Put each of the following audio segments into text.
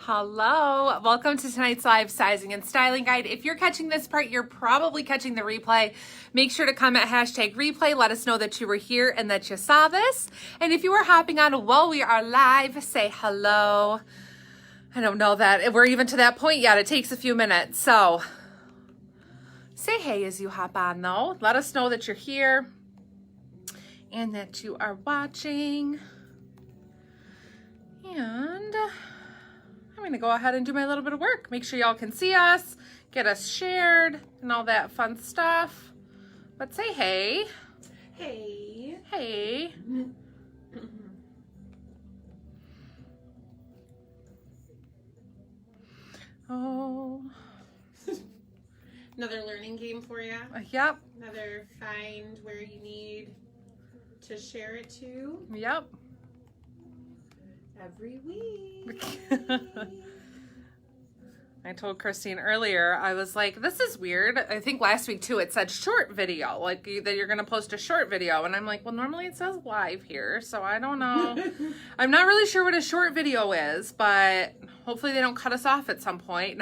Hello, welcome to tonight's live sizing and styling guide. If you're catching this part, you're probably catching the replay. Make sure to comment hashtag replay. Let us know that you were here and that you saw this. And if you are hopping on while we are live, say hello. I don't know that we're even to that point yet. It takes a few minutes. So say hey as you hop on though. Let us know that you're here and that you are watching. And I'm gonna go ahead and do my little bit of work. Make sure y'all can see us, get us shared, and all that fun stuff. But say hey. Hey. Hey. Oh. Another learning game for you. Yep. Another find where you need to share it to. Yep. Every week. I told Christine earlier, I was like, this is weird. I think last week too, it said short video, like that you're going to post a short video. And I'm like, well, normally it says live here. So I don't know. I'm not really sure what a short video is, but hopefully they don't cut us off at some point.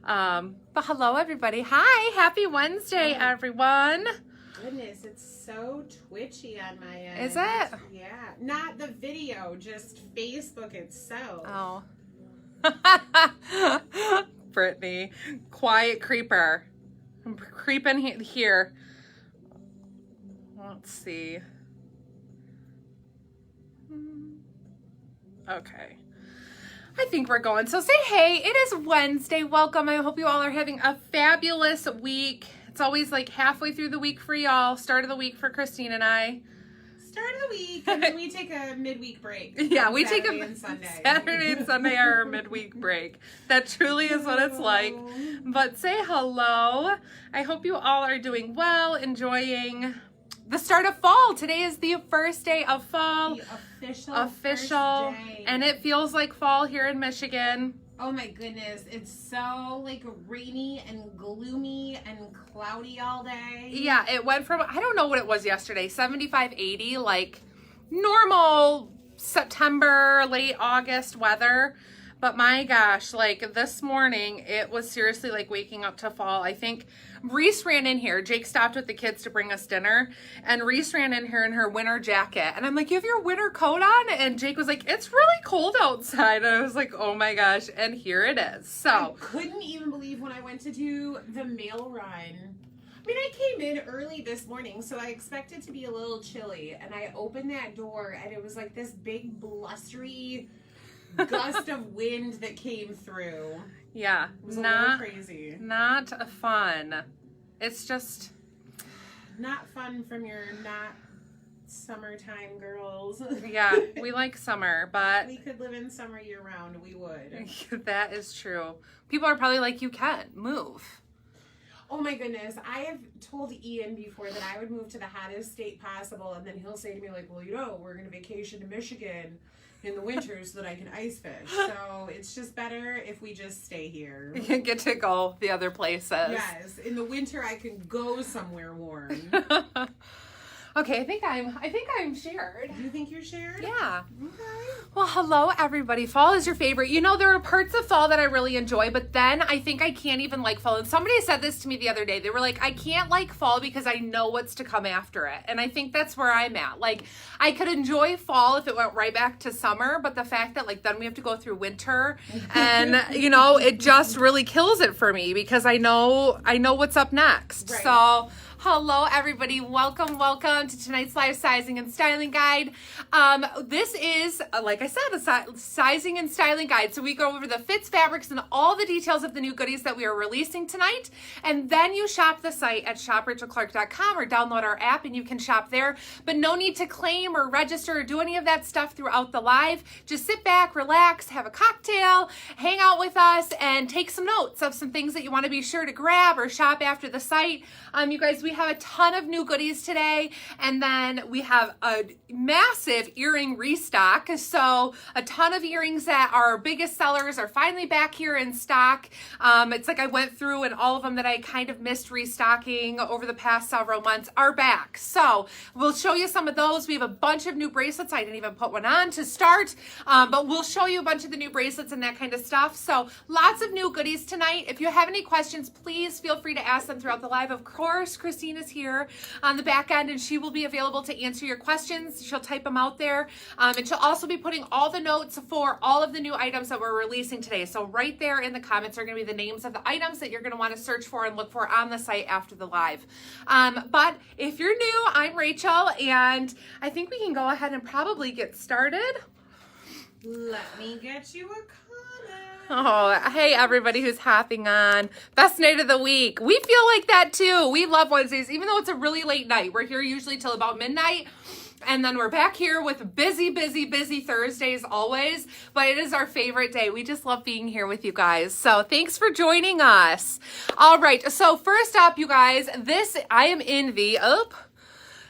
But hello, everybody. Hi. Happy Wednesday, everyone. Goodness, it's so twitchy on my end. Is it? Yeah. Not the video, just Facebook itself. Oh. Brittany, quiet creeper. I'm creeping here. Let's see. Okay. I think we're going. So say hey, it is Wednesday. Welcome. I hope you all are having a fabulous week. It's always like halfway through the week for y'all. Start of the week for Christine and I. Start of the week, and then we take a midweek break. Yeah, we take Saturday and Sunday. Saturday and Sunday are our midweek break. That truly is what it's like. But say hello. I hope you all are doing well, enjoying the start of fall. Today is the first day of fall. The official. First day. And it feels like fall here in Michigan. Oh my goodness, it's so like rainy and gloomy and cloudy all day. Yeah, it went from, I don't know what it was yesterday, 75, 80, like normal September, late August weather. But my gosh, like this morning, it was seriously like waking up to fall. I think Reese ran in here. Jake stopped with the kids to bring us dinner. And Reese ran in here in her winter jacket. And I'm like, you have your winter coat on? And Jake was like, it's really cold outside. And I was like, oh my gosh. And here it is. So I couldn't even believe when I went to do the mail run. I mean, I came in early this morning, so I expected to be a little chilly. And I opened that door, and it was like this big blustery gust of wind that came through. Yeah, it was a little crazy. Not fun. It's just not fun from your not summertime girls. Yeah, we like summer, but we could live in summer year round. We would. That is true. People are probably like, you can't move. Oh my goodness. I have told Ian before that I would move to the hottest state possible, and then he'll say to me like, well, you know, we're going to vacation to Michigan in the winter so that I can ice fish. So it's just better if we just stay here. You get to go the other places. Yes. In the winter I can go somewhere warm. Okay, I think I'm shared. Do you think you're shared? Yeah. Okay. Well, hello everybody. Fall is your favorite. You know, there are parts of fall that I really enjoy, but then I think I can't even like fall. And somebody said this to me the other day. They were like, I can't like fall because I know what's to come after it. And I think that's where I'm at. Like, I could enjoy fall if it went right back to summer, but the fact that like then we have to go through winter and you know, it just really kills it for me because I know what's up next. Right. So hello everybody, welcome to tonight's live sizing and styling guide. This is, like I said, a sizing and styling guide. So we go over the fits, fabrics, and all the details of the new goodies that we are releasing tonight. And then you shop the site at shoprachelclark.com or download our app and you can shop there. But no need to claim or register or do any of that stuff throughout the live. Just sit back, relax, have a cocktail, hang out with us, and take some notes of some things that you want to be sure to grab or shop after the site. You guys, we have a ton of new goodies today. And then we have a massive earring restock. So a ton of earrings that are our biggest sellers are finally back here in stock. It's like I went through and all of them that I kind of missed restocking over the past several months are back. So we'll show you some of those. We have a bunch of new bracelets. I didn't even put one on to start, but we'll show you a bunch of the new bracelets and that kind of stuff. So lots of new goodies tonight. If you have any questions, please feel free to ask them throughout the live. Of course, Christine is here on the back end and she will be available to answer your questions. She'll type them out there. And she'll also be putting all the notes for all of the new items that we're releasing today. So right there in the comments are going to be the names of the items that you're going to want to search for and look for on the site after the live. But if you're new, I'm Rachel and I think we can go ahead and probably get started. Let me get you a comment. Oh, hey everybody who's hopping on. Best night of the week. We feel like that too. We love Wednesdays, even though it's a really late night. We're here usually till about midnight. And then we're back here with busy Thursdays always. But it is our favorite day. We just love being here with you guys. So thanks for joining us. All right. So first up, you guys, I am in the,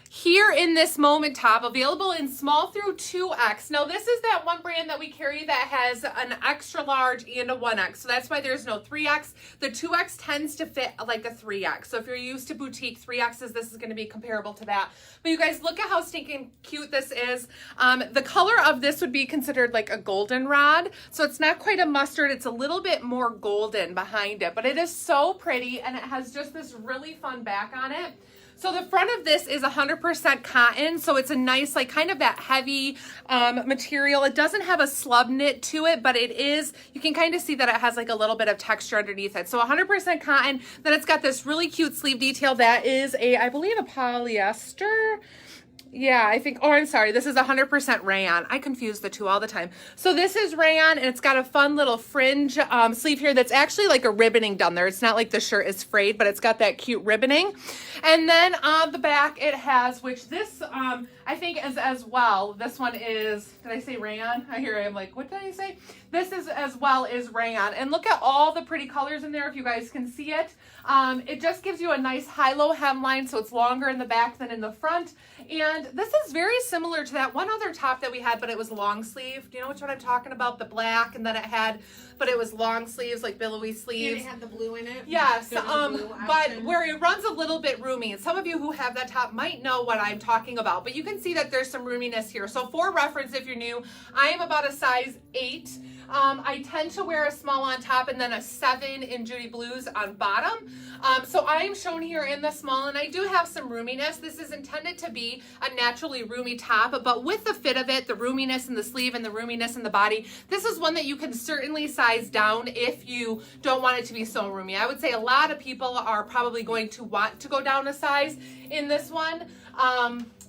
here in this moment top, available in small through 2X. Now this is that one brand that we carry that has an extra large and a 1X. So that's why there's no 3X. The 2X tends to fit like a 3X. So if you're used to boutique 3Xs, this is going to be comparable to that. But you guys, look at how stinking cute this is. The color of this would be considered like a goldenrod. So it's not quite a mustard. It's a little bit more golden behind it, but it is so pretty and it has just this really fun back on it. So the front of this is 100% cotton, so it's a nice, like kind of that heavy material. It doesn't have a slub knit to it, but it is, you can kind of see that it has like a little bit of texture underneath it. So 100% cotton, then it's got this really cute sleeve detail that is I believe a polyester. Yeah, I think, oh, I'm sorry. This is 100% rayon. I confuse the two all the time. So this is rayon and it's got a fun little fringe sleeve here that's actually like a ribboning done there. It's not like the shirt is frayed, but it's got that cute ribboning. And then on the back it has, which this I think is as well. This one is, did I say rayon? I hear I'm like, what did I say? This is as well is rayon. And look at all the pretty colors in there if you guys can see it. It just gives you a nice high-low hemline, so it's longer in the back than in the front. And this is very similar to that one other top that we had, but it was long sleeve. Do you know which one I'm talking about? The black, and then it had, but it was long sleeves, like billowy sleeves. And it had the blue in it. Yes, but where it runs a little bit roomy. And some of you who have that top might know what I'm talking about, but you can see that there's some roominess here. So for reference, if you're new, I am about a size 8. I tend to wear a small on top and then a 7 in Judy Blues on bottom. So I am shown here in the small and I do have some roominess. This is intended to be a naturally roomy top, but with the fit of it, the roominess in the sleeve and the roominess in the body, this is one that you can certainly size down if you don't want it to be so roomy. I would say a lot of people are probably going to want to go down a size in this one.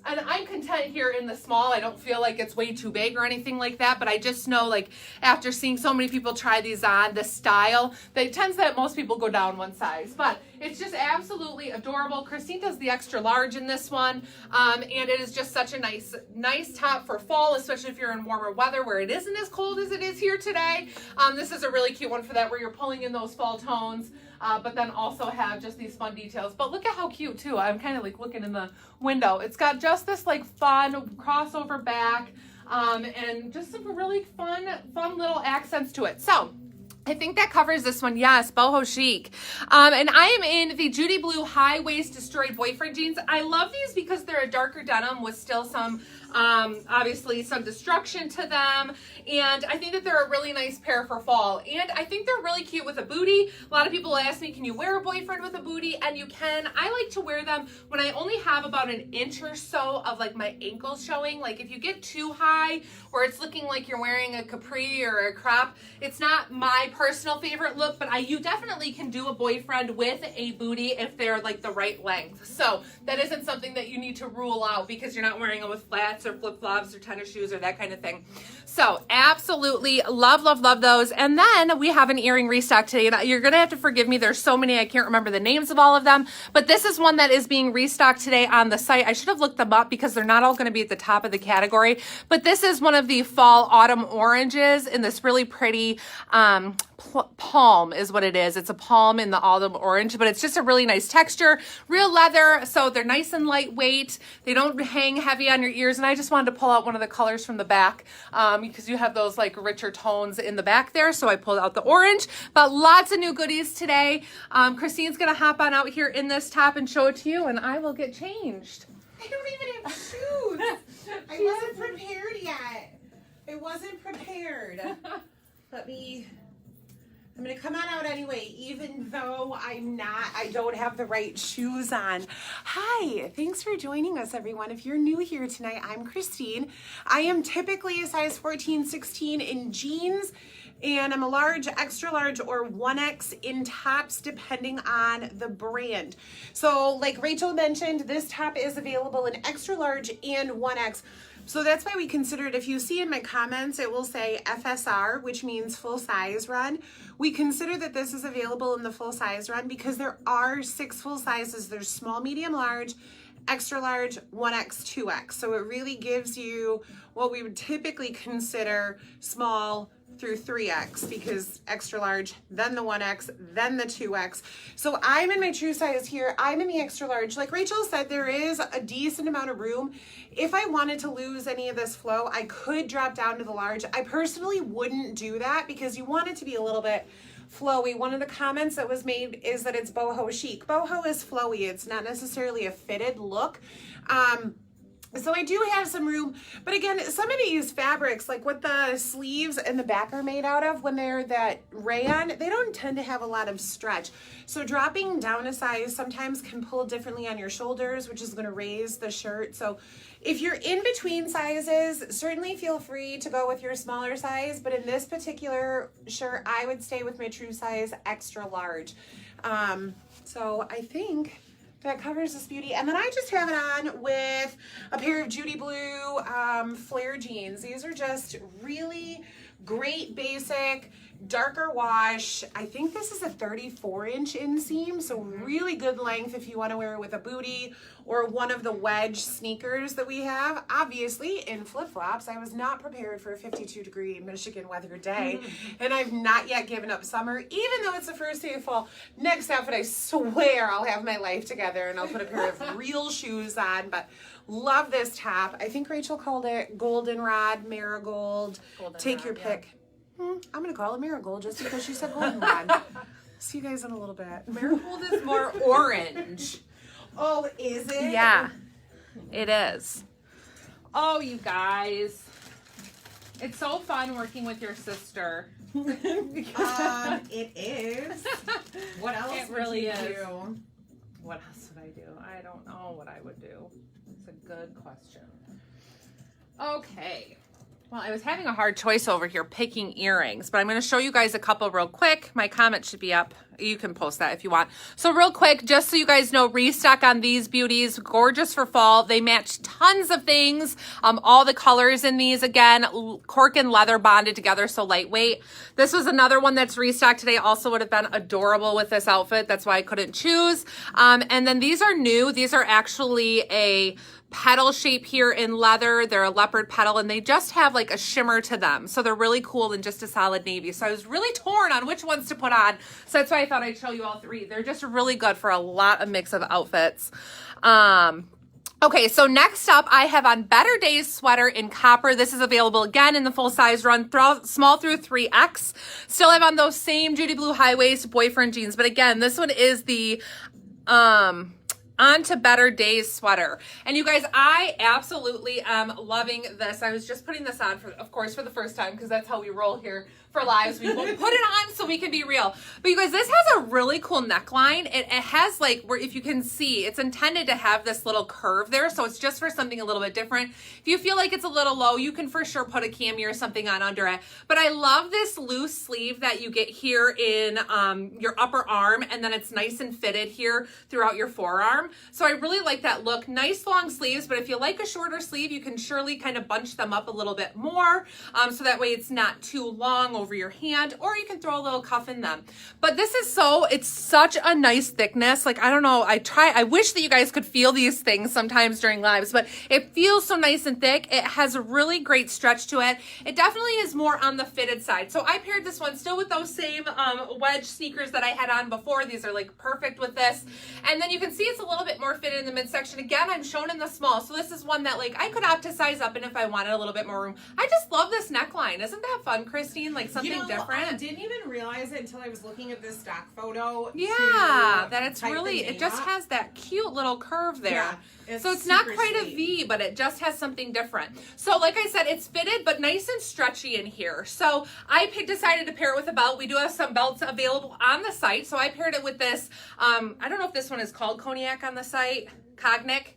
And I'm content here in the small. I don't feel like it's way too big or anything like that, but I just know, like, after seeing so many people try these on, the style, it tends that most people go down one size. But it's just absolutely adorable. Christine does the extra large in this one, and it is just such a nice top for fall, especially if you're in warmer weather where it isn't as cold as it is here today. This is a really cute one for that, where you're pulling in those fall tones. But then also have just these fun details. But look at how cute too. I'm kind of like looking in the window. It's got just this like fun crossover back and just some really fun little accents to it. So I think that covers this one. Yes, boho chic. And I am in the Judy Blue high waist destroyed boyfriend jeans. I love these because they're a darker denim with still some obviously some destruction to them, and I think that they're a really nice pair for fall, and I think they're really cute with a booty. A lot of people ask me, can you wear a boyfriend with a booty? And you can. I like to wear them when I only have about an inch or so of like my ankles showing. Like if you get too high or it's looking like you're wearing a capri or a crop, it's not my personal favorite look, but you definitely can do a boyfriend with a booty if they're like the right length. So that isn't something that you need to rule out because you're not wearing them with flats or flip-flops or tennis shoes or that kind of thing. So absolutely love those. And then we have an earring restock today. And you're gonna have to forgive me, there's so many I can't remember the names of all of them, but this is one that is being restocked today on the site. I should have looked them up because they're not all going to be at the top of the category, but this is one of the fall autumn oranges in this really pretty palm is what it is. It's a palm in the olive orange, but it's just a really nice texture, real leather. So they're nice and lightweight. They don't hang heavy on your ears. And I just wanted to pull out one of the colors from the back because you have those like richer tones in the back there. So I pulled out the orange, but lots of new goodies today. Christine's going to hop on out here in this top and show it to you, and I will get changed. I don't even have shoes. I wasn't prepared yet. I wasn't prepared. I'm going to come on out anyway, even though I don't have the right shoes on. Hi, thanks for joining us, everyone. If you're new here tonight, I'm Christine. I am typically a size 14, 16 in jeans, and I'm a large, extra large, or 1X in tops, depending on the brand. So like Rachel mentioned, this top is available in extra large and 1X. So that's why we considered, if you see in my comments, it will say FSR, which means full size run. We consider that this is available in the full size run because there are 6 full sizes. There's small, medium, large, extra large, 1X, 2X. So it really gives you what we would typically consider small through 3X, because extra large, then the 1X, then the 2X. So I'm in my true size here. I'm in the extra large. Like Rachel said, there is a decent amount of room. If I wanted to lose any of this flow, I could drop down to the large. I personally wouldn't do that because you want it to be a little bit flowy. One of the comments that was made is that it's boho chic. Boho is flowy. It's not necessarily a fitted look. So I do have some room, but again, some of these fabrics, like what the sleeves and the back are made out of, when they're that rayon, they don't tend to have a lot of stretch. So dropping down a size sometimes can pull differently on your shoulders, which is going to raise the shirt. So if you're in between sizes, certainly feel free to go with your smaller size, but in this particular shirt, I would stay with my true size extra large. So I think that covers this beauty. And then I just have it on with a pair of Judy blue flare jeans. These are just really great basic, darker wash. I think this is a 34-inch inseam, so really good length if you want to wear it with a bootie or one of the Wedge sneakers that we have. Obviously, in flip-flops, I was not prepared for a 52-degree Michigan weather day, and I've not yet given up summer, even though it's the first day of fall. Next outfit, I swear I'll have my life together, and I'll put a pair of real shoes on, but love this top. I think Rachel called it goldenrod, marigold. Take your pick. I'm going to call it marigold just because she said goldenrod. See you guys in a little bit. Marigold is more orange. Oh, is it? Yeah, it is. Oh, you guys. It's so fun working with your sister. It is. What else It would really you is. do? What else would I do? I don't know what I would do. It's a good question. Okay. Well, I was having a hard choice over here picking earrings, but I'm going to show you guys a couple real quick. My comment should be up. You can post that if you want. So real quick, just so you guys know, restock on these beauties. Gorgeous for fall. They match tons of things. All the colors in these, again, cork and leather bonded together, so lightweight. This was another one that's restocked today. Also would have been adorable with this outfit. That's why I couldn't choose. And then these are new. These are actually a petal shape here in leather. They're a leopard petal, and they just have like a shimmer to them. So they're really cool in just a solid navy. So I was really torn on which ones to put on. So that's why I thought I'd show you all three. They're just really good for a lot of mix of outfits. Okay, so next up, I have on Better Days sweater in copper. This is available again in the full size run, small through 3X. Still have on those same Judy blue high waist boyfriend jeans, but again, this one is the On to Better Days sweater. And you guys, I absolutely am loving this. I was just putting this on, of course, for the first time, because that's how we roll here for lives. We will put it on so we can be real. But you guys, this has a really cool neckline. It has like, where if you can see, it's intended to have this little curve there. So it's just for something a little bit different. If you feel like it's a little low, you can for sure put a cami or something on under it. But I love this loose sleeve that you get here in your upper arm. And then it's nice and fitted here throughout your forearm. arm. So I really like that look. Nice long sleeves, but if you like a shorter sleeve, you can surely kind of bunch them up a little bit more, so that way it's not too long over your hand, or you can throw a little cuff in them. But this is it's such a nice thickness. Like, I don't know, I wish that you guys could feel these things sometimes during lives, but it feels so nice and thick. It has a really great stretch to it. It definitely is more on the fitted side. So I paired this one still with those same wedge sneakers that I had on before. These are like perfect with this. And then you can see it's a little bit more fitted in the midsection. Again, I'm shown in the small. So this is one that like I could opt to size up in if I wanted a little bit more room. I just love this neckline. Isn't that fun, Christine? Like something different. I didn't even realize it until I was looking at this stock photo. Yeah, that it's really, it just has that cute little curve there. Yeah, so it's not quite a V, but it just has something different. So like I said, it's fitted, but nice and stretchy in here. So I decided to pair it with a belt. We do have some belts available on the site. So I paired it with this, I don't know if this one is called Cognac on the site, Cognac.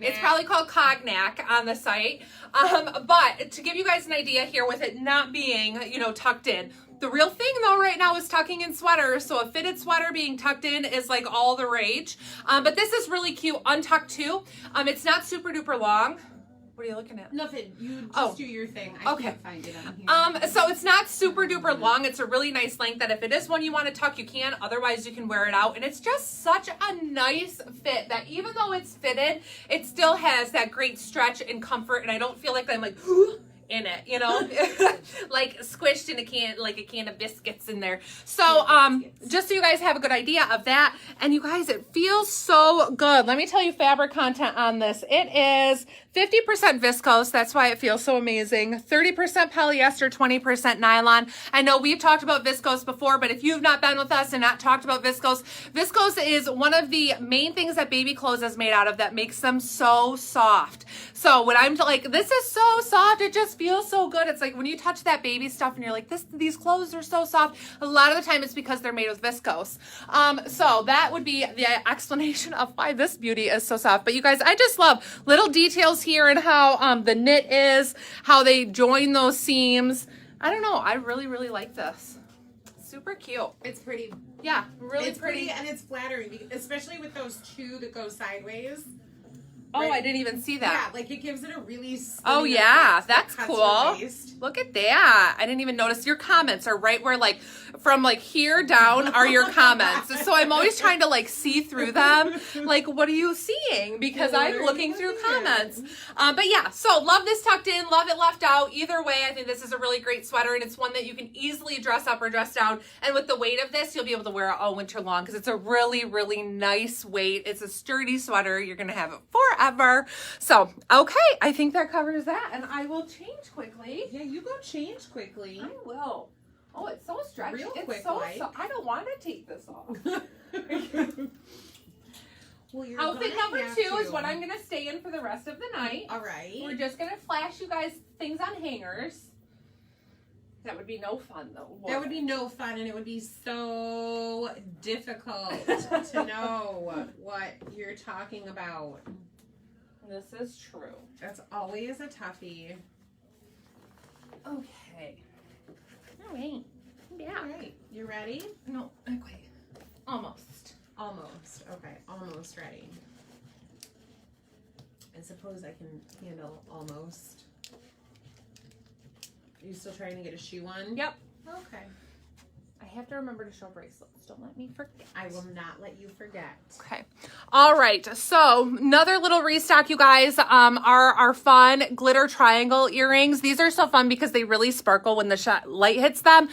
It's probably called Cognac on the site. But to give you guys an idea here with it not being, tucked in, the real thing though right now is tucking in sweaters. So a fitted sweater being tucked in is like all the rage. But this is really cute, untucked too. It's not super duper long. What are you looking at? Nothing. You just do your thing. I can't find it on here. So it's not super duper long. It's a really nice length that if it is one you want to tuck, you can. Otherwise, you can wear it out. And it's just such a nice fit that even though it's fitted, it still has that great stretch and comfort. And I don't feel like I'm like, in it, like squished in a can of biscuits in there. So just so you guys have a good idea of that. And you guys, it feels so good. Let me tell you fabric content on this. It is 50% viscose. That's why it feels so amazing. 30% polyester, 20% nylon. I know we've talked about viscose before, but if you've not been with us and not talked about viscose, viscose is one of the main things that baby clothes is made out of that makes them so soft. So when I'm like, this is so soft, it just feels so good. It's like when you touch that baby stuff and you're like, these clothes are so soft. A lot of the time it's because they're made with viscose. So that would be the explanation of why this beauty is so soft. But you guys, I just love little details here and how the knit is, how they join those seams. I don't know. I really, really like this. Super cute. It's pretty. Yeah, really it's pretty. And it's flattering, especially with those two that go sideways. Oh, right? I didn't even see that. Yeah, like it gives it a really oh yeah, that's cool. Look at that. I didn't even notice. Your comments are right where like from like here down are your comments. So I'm always trying to like see through them. Like, what are you seeing? Because I'm looking through comments. But yeah, so love this tucked in, love it left out. Either way, I think this is a really great sweater, and it's one that you can easily dress up or dress down. And with the weight of this, you'll be able to wear it all winter long because it's a really, really nice weight. It's a sturdy sweater. You're going to have it forever. So, okay, I think that covers that, and I will change quickly. Yeah, you go change quickly. I will. Oh, it's so stretchy. Real it's quick, so I don't want to take this off. Well, outfit number 2 is what I'm going to stay in for the rest of the night. All right. We're just going to flash you guys things on hangers. That would be no fun, though. That would be no fun, and it would be so difficult to know what you're talking about. This is true. That's always a toughie. Okay. All right. Yeah. All right. You ready? No, not quite. Almost. Almost. Okay. Almost ready. I suppose I can handle almost. Are you still trying to get a shoe on? Yep. Okay. I have to remember to show bracelets. Don't let me forget. I will not let you forget. Okay. All right. So another little restock, you guys, are our fun glitter triangle earrings. These are so fun because they really sparkle when the light hits them.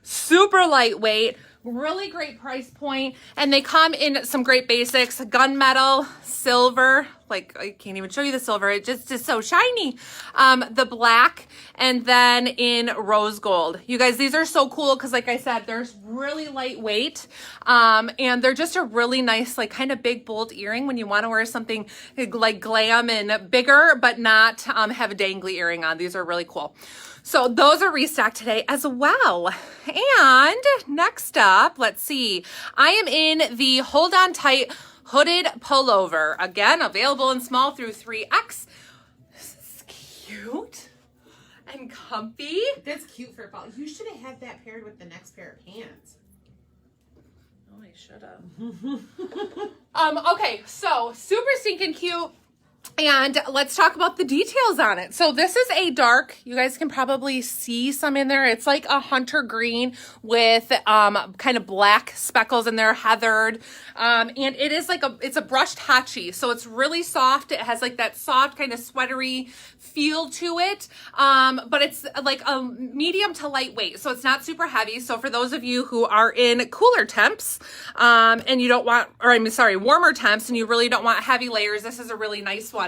Super lightweight. Really great price point, and they come in some great basics: gunmetal, silver, like I can't even show you the silver, it just is so shiny, the black, and then in rose gold. You guys, these are so cool because like I said, they're really lightweight, and they're just a really nice, like kind of big bold earring when you want to wear something like glam and bigger but not have a dangly earring on. These are really cool. So those are restocked today as well. And next up, let's see. I am in the Hold On Tight hooded pullover. Again, available in small through 3X. This is cute and comfy. That's cute for fall. You should have had that paired with the next pair of pants. Oh, I should have. Okay, so super stinking cute. And let's talk about the details on it. So this is a dark, you guys can probably see some in there. It's like a hunter green with kind of black speckles in there, heathered. And it is like it's a brushed hachi. So it's really soft. It has like that soft kind of sweatery feel to it. But it's like a medium to lightweight. So it's not super heavy. So for those of you who are in cooler temps and you don't want, or I'm sorry, warmer temps and you really don't want heavy layers, this is a really nice one.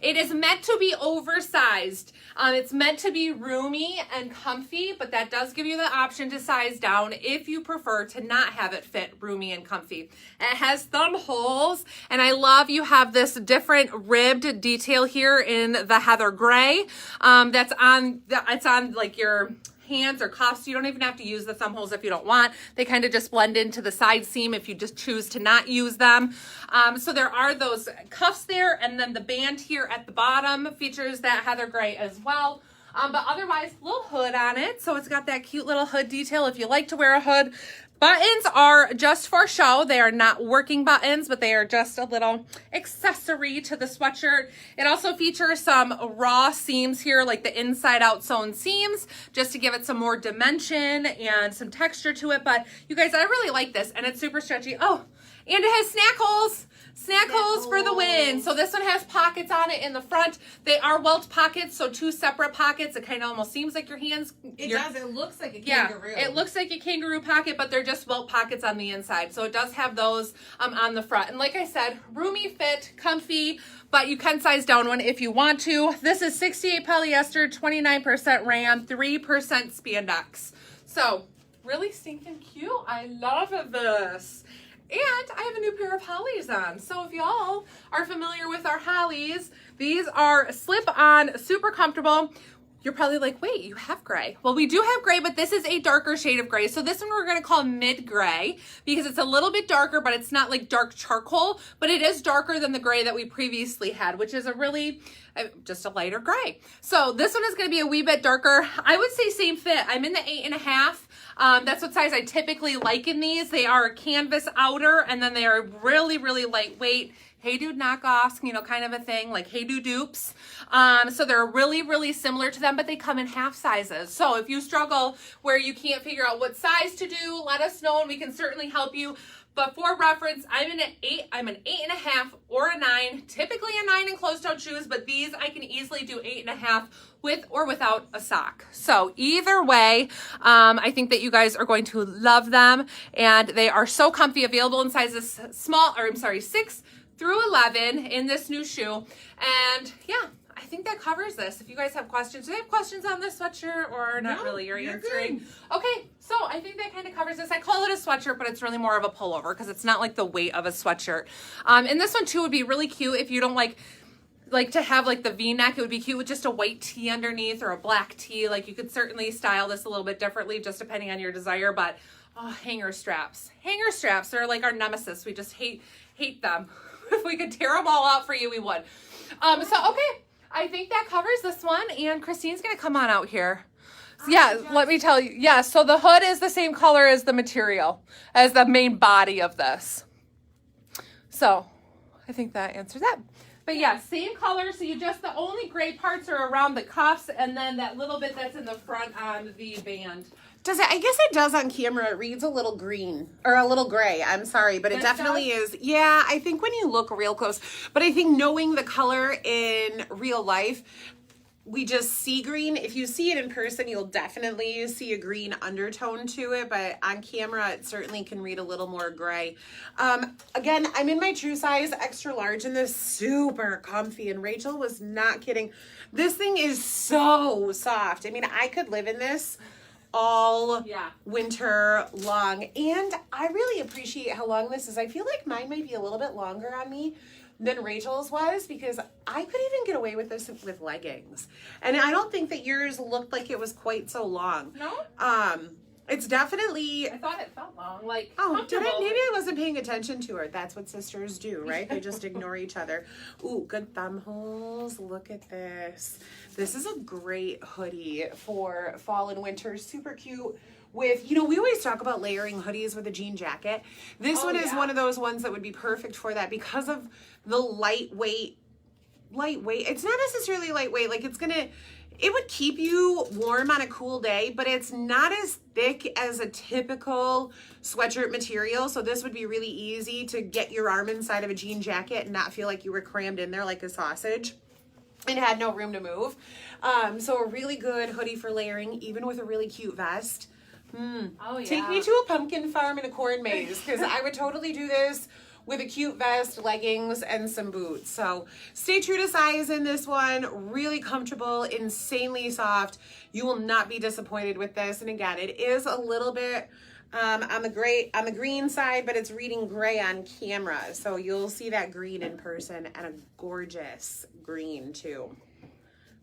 It is meant to be oversized. It's meant to be roomy and comfy, but that does give you the option to size down if you prefer to not have it fit roomy and comfy. It has thumb holes, and I love you have this different ribbed detail here in the heather gray. It's on like your hands or cuffs. You don't even have to use the thumb holes if you don't want. They kind of just blend into the side seam if you just choose to not use them. So there are those cuffs there, and then the band here at the bottom features that heather gray as well. But otherwise, little hood on it. So it's got that cute little hood detail if you like to wear a hood. Buttons are just for show. They are not working buttons, but they are just a little accessory to the sweatshirt. It also features some raw seams here, like the inside out sewn seams, just to give it some more dimension and some texture to it. But you guys, I really like this, and it's super stretchy. Oh, and it has snack holes. Snack holes for the win. So this one has pockets on it in the front. They are welt pockets, so two separate pockets. It kind of almost seems like your hands. It does. It looks like a kangaroo. Yeah, it looks like a kangaroo pocket, but they're just welt pockets on the inside. So it does have those on the front. And like I said, roomy fit, comfy, but you can size down one if you want to. This is 68 polyester, 29% rayon, 3% spandex. So really stinking cute. I love this. And I have a new pair of Hollies on. So if y'all are familiar with our Hollies, these are slip-on, super comfortable. You're probably like, wait, you have gray. Well, we do have gray, but this is a darker shade of gray. So this one we're gonna call mid-gray because it's a little bit darker, but it's not like dark charcoal, but it is darker than the gray that we previously had, which is a really, just a lighter gray. So this one is gonna be a wee bit darker. I would say same fit. I'm in the 8.5. That's what size I typically like in these. They are a canvas outer, and then they are really, really lightweight. Hey Dude knockoffs, you know, kind of a thing, like Hey Dude dupes. So they're really, really similar to them, but they come in half sizes. So if you struggle where you can't figure out what size to do, let us know and we can certainly help you. But for reference, I'm an 8.5 or a 9, typically a 9 in closed-toe shoes, but these I can easily do 8.5 with or without a sock. So either way, I think that you guys are going to love them, and they are so comfy, available in sizes 6 through 11 in this new shoe. And yeah, I think that covers this. If you guys have questions, do they have questions on this sweatshirt or not? No, really? You're answering. Good. Okay, so I think that kind of covers this. I call it a sweatshirt, but it's really more of a pullover because it's not like the weight of a sweatshirt. And this one too would be really cute if you don't like to have like the V-neck. It would be cute with just a white tee underneath or a black tee. Like you could certainly style this a little bit differently just depending on your desire. But hanger straps. Hanger straps, they're like our nemesis. We just hate them. If we could tear them all out for you, we would. So okay, I think that covers this one, and Christine's gonna come on out here. So, yeah, let me tell you. Yeah, so the hood is the same color as the material, as the main body of this. So I think that answers that. But yeah, same color. So the only gray parts are around the cuffs, and then that little bit that's in the front on the band. Does it? I guess it does on camera. It reads a little green or a little gray. I'm sorry, but it definitely is. Yeah, I think when you look real close, but I think knowing the color in real life, we just see green. If you see it in person, you'll definitely see a green undertone to it, but on camera, it certainly can read a little more gray. Again, I'm in my true size, extra large, and this super comfy, and Rachel was not kidding. This thing is so soft. I mean, I could live in this all winter long, and I really appreciate how long this is. I feel like mine might be a little bit longer on me than Rachel's was, because I could even get away with this with leggings, and I don't think that yours looked like it was quite so long. No. It's definitely. I thought it felt long. Like, oh, did it? Maybe I wasn't paying attention to her. That's what sisters do, right? They just ignore each other. Ooh, good thumb holes. Look at this. This is a great hoodie for fall and winter. Super cute with, you know, we always talk about layering hoodies with a jean jacket. This one is one of those ones that would be perfect for that because of the lightweight. It's not necessarily lightweight. Like it would keep you warm on a cool day, but it's not as thick as a typical sweatshirt material. So this would be really easy to get your arm inside of a jean jacket and not feel like you were crammed in there like a sausage and had no room to move. So a really good hoodie for layering, even with a really cute vest. Oh yeah. Take me to a pumpkin farm and a corn maze, because I would totally do this with a cute vest, leggings, and some boots. So stay true to size in this one. Really comfortable, insanely soft. You will not be disappointed with this. And again, it is a little bit on the green side, but it's reading gray on camera. So you'll see that green in person, and a gorgeous green too.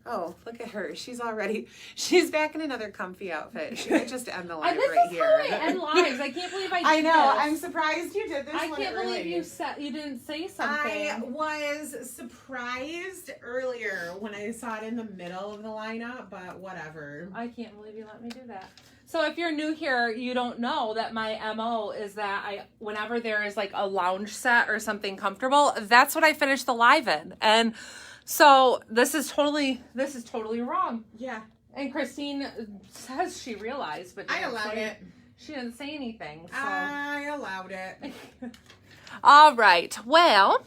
Oh, look at her. She's back in another comfy outfit. She might just end the live right here. This is how I end lives. I can't believe I did I know. this. I'm surprised you did this one I can't believe early. you didn't say something. I was surprised earlier when I saw it in the middle of the lineup, but whatever. I can't believe you let me do that. So if you're new here, you don't know that my MO is that whenever there is like a lounge set or something comfortable, that's what I finish the live in. And so this is totally wrong. Yeah. And Christine says she realized, but I allowed it. She didn't say anything. So. I allowed it. All right. Well,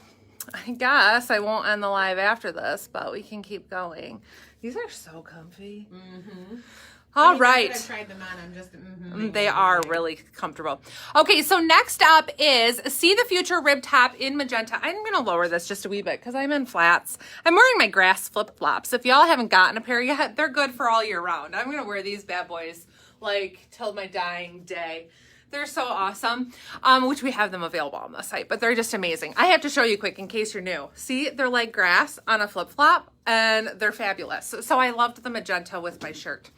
I guess I won't end the live after this, but we can keep going. These are so comfy. Mm-hmm. All right. I tried them on. I'm just. They are really comfortable. Okay, so next up is See the Future Rib Top in Magenta. I'm going to lower this just a wee bit because I'm in flats. I'm wearing my grass flip-flops. If y'all haven't gotten a pair yet, they're good for all year round. I'm going to wear these bad boys like till my dying day. They're so awesome, which we have them available on the site, but they're just amazing. I have to show you quick in case you're new. See, they're like grass on a flip-flop, and they're fabulous. So I loved the magenta with my shirt.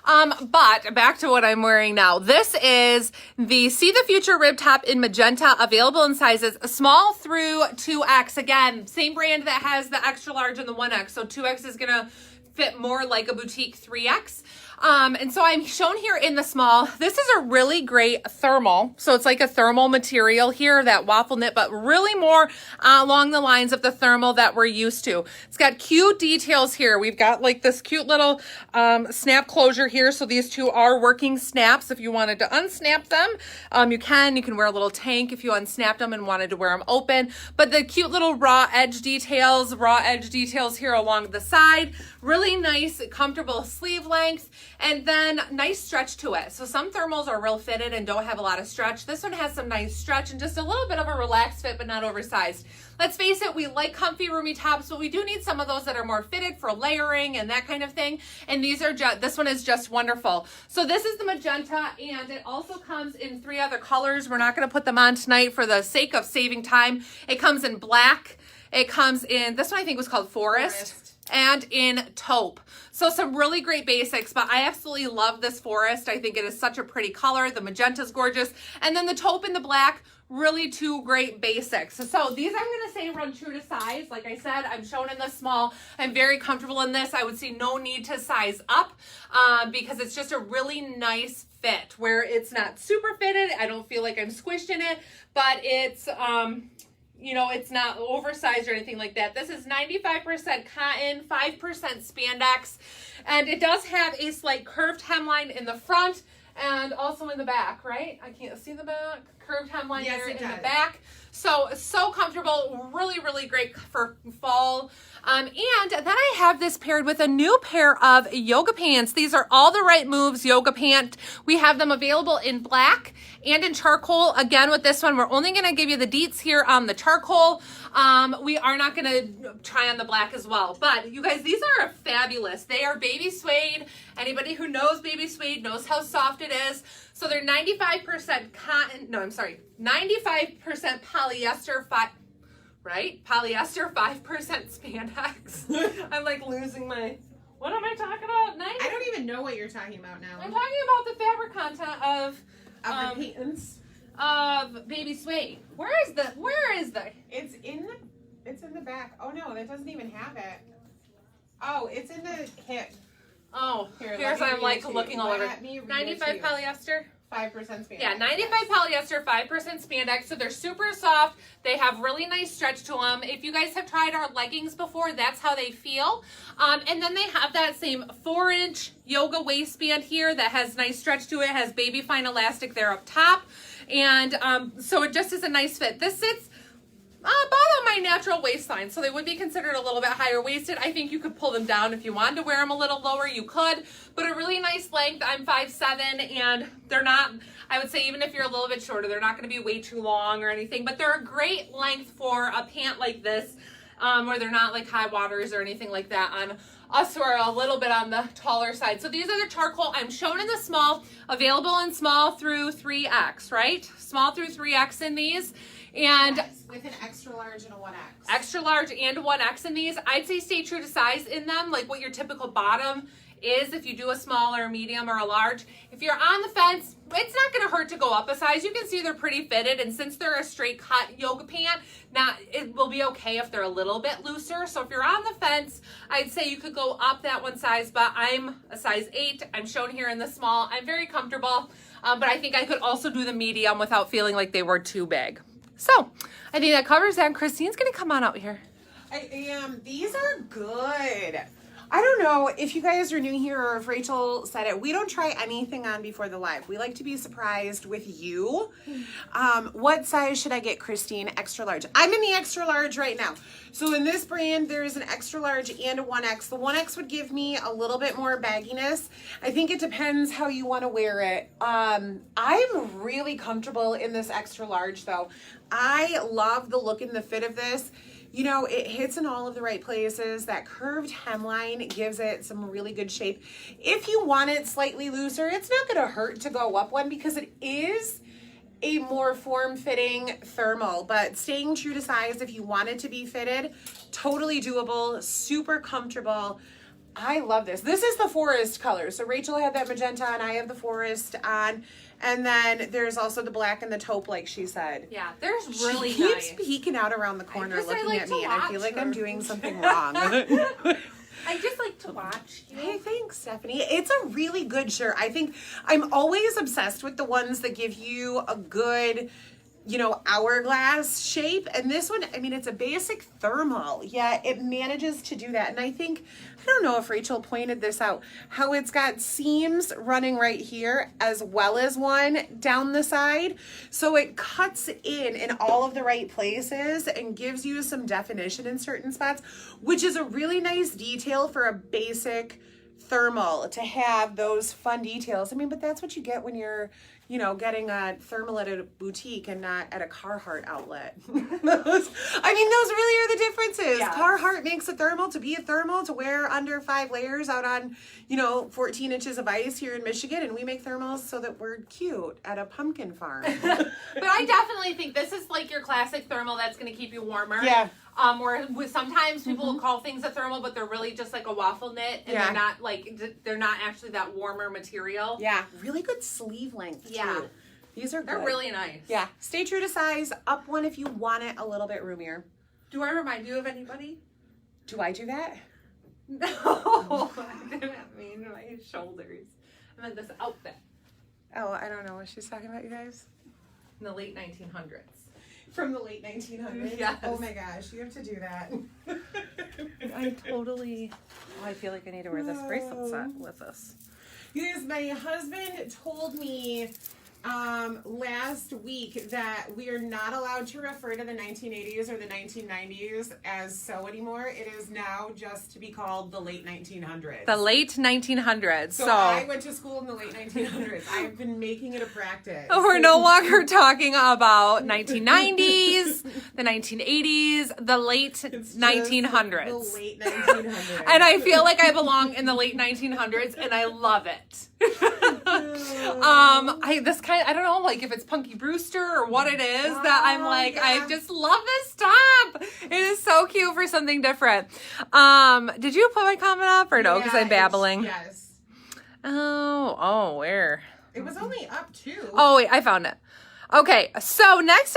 But back to what I'm wearing now. This is the See the Future Rib Top in Magenta, available in sizes small through 2X. Again, same brand that has the extra large and the 1X. So 2X is going to fit more like a boutique 3X. And so I'm shown here in the small. This is a really great thermal. So it's like a thermal material here, that waffle knit, but really more along the lines of the thermal that we're used to. It's got cute details here. We've got like this cute little snap closure here. So these two are working snaps. If you wanted to unsnap them, you can wear a little tank if you unsnapped them and wanted to wear them open. But the cute little raw edge details here along the side. Really nice, comfortable sleeve length. And then nice stretch to it. So some thermals are real fitted and don't have a lot of stretch. This one has some nice stretch and just a little bit of a relaxed fit, but not oversized. Let's face it, we like comfy, roomy tops, but we do need some of those that are more fitted for layering and that kind of thing. And these are this one is just wonderful. So this is the magenta, and it also comes in 3 other colors. We're not going to put them on tonight for the sake of saving time. It comes in black. It comes in, this one I think was called Forest. And in taupe. So some really great basics, but I absolutely love this forest. I think it is such a pretty color. The magenta's gorgeous. And then the taupe and the black, really 2 great basics. So these I'm going to say run true to size. Like I said, I'm shown in the small. I'm very comfortable in this. I would see no need to size up because it's just a really nice fit where it's not super fitted. I don't feel like I'm squished in it, but it's... it's not oversized or anything like that. This is 95% cotton, 5% spandex, and it does have a slight curved hemline in the front and also in the back, right? I can't see the back. Curved hemline here in the back. So comfortable, really, really great for fall. And then I have this paired with a new pair of yoga pants. These are All the Right Moves yoga pant. We have them available in black and in charcoal. Again, with this one, we're only going to give you the deets here on the charcoal. We are not going to try on the black as well. But you guys, these are fabulous. They are baby suede. Anybody who knows baby suede knows how soft it is. So they're 95% cotton. No, I'm sorry. 95% polyester. Polyester, 5% spandex. I'm like losing my... What am I talking about? I don't even know what you're talking about now. I'm talking about the fabric content of the patents of baby suede. Where is the? It's in the back. Oh no, that doesn't even have it. Oh, it's in the hip. Oh, Here, here's let me I'm like read it to looking you. all over. Let me read it 95 to you. polyester. 5% spandex. Yeah, 95 polyester, 5% spandex. So they're super soft. They have really nice stretch to them. If you guys have tried our leggings before, that's how they feel. And then they have that same 4-inch yoga waistband here that has nice stretch to it. Has baby fine elastic there up top. And so it just is a nice fit. This sits about on my natural waistline, so they would be considered a little bit higher waisted. I think you could pull them down if you wanted to wear them a little lower, you could, but a really nice length. I'm 5'7", and they're not, I would say even if you're a little bit shorter, they're not going to be way too long or anything, but they're a great length for a pant like this, where they're not like high waters or anything like that on us who are a little bit on the taller side. So these are the charcoal. I'm shown in the small, available in small through 3X, right? Small through 3X in these. And Yes, with an extra large and a 1X. extra large and 1X in these. I'd say stay true to size in them, like what your typical bottom is if you do a small or a medium or a large. If you're on the fence, it's not going to hurt to go up a size. You can see they're pretty fitted, and since they're a straight cut yoga pant, it will be okay if they're a little bit looser. So if you're on the fence, I'd say you could go up that one size, but I'm a size 8. I'm shown here in the small. I'm very comfortable, but I think I could also do the medium without feeling like they were too big. So I think that covers that. Christine's going to come on out here. I am. These are good. I don't know if you guys are new here or if Rachel said it. We don't try anything on before the live. We like to be surprised with you. What size should I get, Christine? Extra large. I'm in the extra large right now. So in this brand, there is an extra large and a 1X. The 1X would give me a little bit more bagginess. I think it depends how you want to wear it. I'm really comfortable in this extra large though. I love the look and the fit of this. You know, it hits in all of the right places. That curved hemline gives it some really good shape. If you want it slightly looser, it's not going to hurt to go up one because it is a more form-fitting thermal. But staying true to size, if you want it to be fitted, totally doable, super comfortable. I love this. This is the forest color. So Rachel had that magenta on. I have the forest on. And then there's also the black and the taupe, like she said. Yeah, there's really She keeps nice. peeking out around the corner looking like at to me, and I feel watch like I'm her. doing something wrong. I just like to watch you. Hey, thanks, Stephanie. It's a really good shirt. I think I'm always obsessed with the ones that give you a good, you know, hourglass shape. And this one, I mean, it's a basic thermal, yet it manages to do that. And I think, I don't know if Rachel pointed this out, how it's got seams running right here as well as one down the side. So it cuts in all of the right places and gives you some definition in certain spots, which is a really nice detail for a basic thermal, to have those fun details. I mean, but that's what you get when you're, you know, getting a thermal at a boutique and not at a Carhartt outlet. I mean, those really are the differences. Yeah. Carhartt makes a thermal to be a thermal, to wear under 5 layers out on, you know, 14 inches of ice here in Michigan, and we make thermals so that we're cute at a pumpkin farm. But I definitely think this is like your classic thermal that's going to keep you warmer. Yeah. Where sometimes people will call things a thermal, but they're really just like a waffle knit, and Yeah. they're not actually that warmer material. Yeah, really good sleeve length, Yeah. too. These are They're good. really nice. Yeah, stay true to size. Up one if you want it a little bit roomier. Do I remind you of anybody? Do I do that? No, I didn't mean my shoulders. I meant this outfit Oh, I don't know what she's talking about, you guys. in the late 1900s. From the late 1900s? Yes. Oh my gosh, you have to do that. I totally. I feel like I need to wear this bracelet set with us. You guys, my husband told me last week that we are not allowed to refer to the 1980s or the 1990s as so anymore. It is now just to be called the late 1900s. The late 1900s. So I went to school in the late 1900s. I've been making it a practice. We're no longer talking about 1990s, the 1980s, the late It's just 1900s. The late 1900s. And I feel like I belong in the late 1900s, and I love it. I don't know, like if it's Punky Brewster or what it is that I'm like, yeah. I just love this top. It is so cute for something different. Did you put my comment up or no? Because I'm babbling. Yes. Oh, where? It was only up 2. Oh, wait, I found it. Okay, so next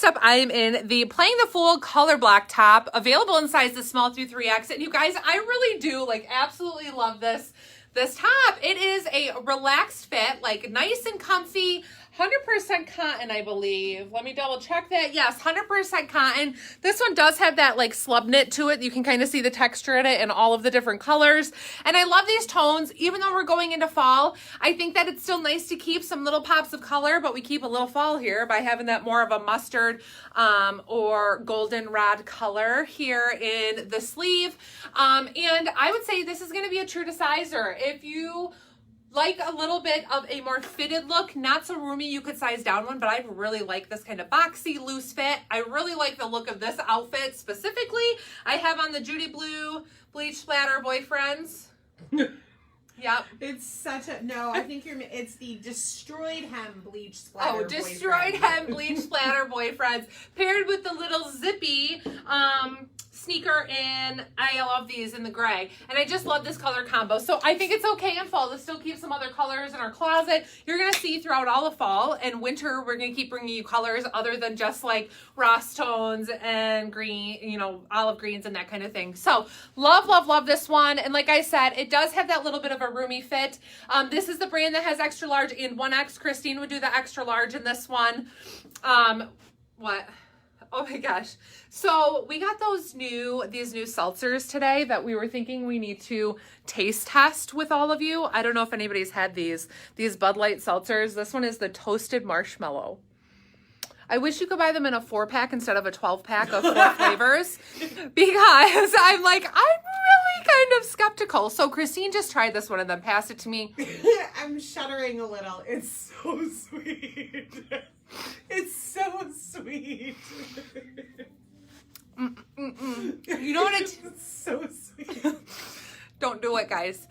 up I am in the Playing the Fool color block top, available in size the small through 3X. And you guys, I really do like absolutely love this top. It is a relaxed fit, like nice and comfy, 100% cotton, I believe. Let me double check that. Yes, 100% cotton. This one does have that like slub knit to it. You can kind of see the texture in it and all of the different colors. And I love these tones. Even though we're going into fall, I think that it's still nice to keep some little pops of color, but we keep a little fall here by having that more of a mustard or goldenrod color here in the sleeve. And I would say this is going to be a true to sizer. If you like a little bit of a more fitted look, not so roomy, you could size down one, but I really like this kind of boxy, loose fit. I really like the look of this outfit specifically. I have on the Judy Blue Bleach Splatter Boyfriends. Yep. It's such a, no, I think it's the Destroyed Hem Bleach Splatter Destroyed Hem Bleach Splatter Boyfriends, paired with the little zippy, sneaker in, I love these in the gray, and I just love this color combo. So I think it's okay in fall to still keep some other colors in our closet. You're gonna see throughout all the fall and winter, we're gonna keep bringing you colors other than just like Ross tones and green, you know, olive greens and that kind of thing. So love, love, love this one. And like I said, it does have that little bit of a roomy fit. This is the brand that has extra large and 1X. Christine would do the extra large in this one. What? Oh my gosh. So we got these new seltzers today that we were thinking we need to taste test with all of you. I don't know if anybody's had these Bud Light seltzers. This one is the Toasted Marshmallow. I wish you could buy them in a 4-pack instead of a 12-pack of 4 flavors, because I'm really kind of skeptical. So Christine just tried this one and then passed it to me. I'm shuddering a little. It's so sweet. It's so sweet. You know what it's so sweet. Don't do it, guys.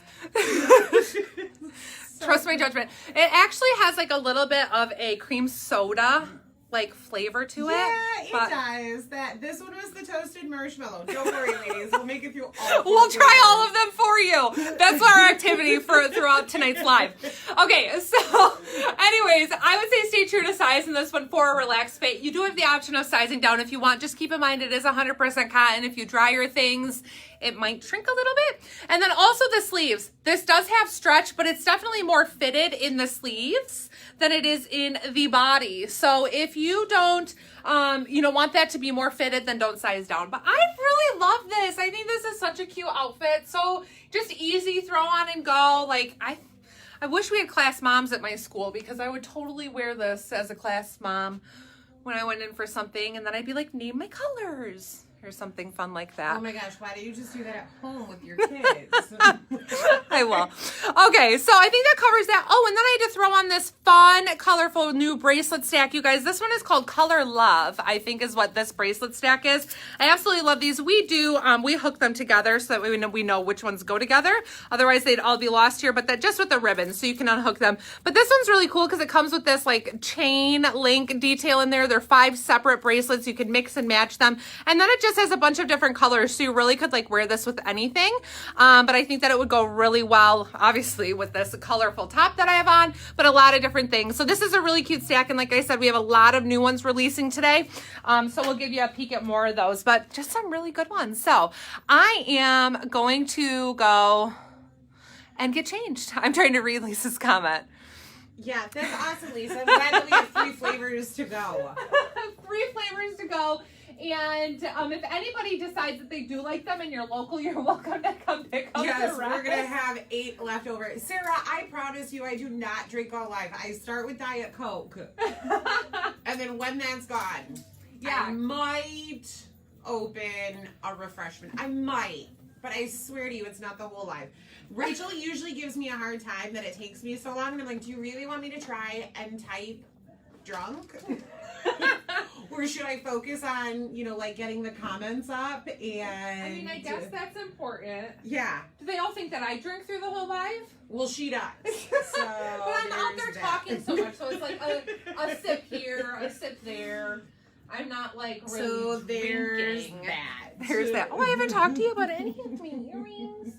Trust my judgment. It actually has like a little bit of a cream soda like flavor to it. Yeah, it does. This one was the Toasted Marshmallow. Don't worry, ladies. We'll make it through all. We'll try all of them for you. That's our activity throughout tonight's live. Okay, so anyways, I would say stay true to size in this one for a relaxed fit. You do have the option of sizing down if you want. Just keep in mind it is 100% cotton. If you dry your things, it might shrink a little bit. And then also the sleeves. This does have stretch, but it's definitely more fitted in the sleeves than it is in the body. So if you don't, want that to be more fitted, then don't size down. But I really love this. I think this is such a cute outfit. So just easy, throw on and go. Like I wish we had class moms at my school, because I would totally wear this as a class mom when I went in for something, and then I'd be like, name my colors, or something fun like that. Oh my gosh, why do you just do that at home with your kids? I will. Okay, so I think that covers that. Oh, and then I had to throw on this fun, colorful new bracelet stack, you guys. This one is called Color Love, I think is what this bracelet stack is. I absolutely love these. We hook them together so that we know which ones go together. Otherwise, they'd all be lost here, but that just with the ribbons, so you can unhook them. But this one's really cool because it comes with this like chain link detail in there. They're 5 separate bracelets. You can mix and match them. And then it just has a bunch of different colors, so you really could like wear this with anything. But I think that it would go really well, obviously, with this colorful top that I have on, but a lot of different things. So this is a really cute stack, and like I said, we have a lot of new ones releasing today. So we'll give you a peek at more of those, but just some really good ones. So I am going to go and get changed. I'm trying to read Lisa's comment. Yeah, that's awesome, Lisa. I'm glad that we have 3 flavors to go. 3 flavors to go. And if anybody decides that they do like them and you're local, you're welcome to come pick up the rest. We're going to have 8 left over. Sarah, I promise you I do not drink all life. I start with Diet Coke. And then when that's gone, I might open a refreshment. I might. But I swear to you, it's not the whole life. Rachel usually gives me a hard time that it takes me so long. And I'm like, do you really want me to try and type drunk? Or should I focus on, like getting the comments up and... I mean, I guess that's important. Yeah. Do they all think that I drink through the whole live? Well, she does. So but I'm out there talking so much, so it's like a sip here, a sip there. I'm not like really so there's drinking. that. There's that. Oh, I haven't talked to you about any of my earrings.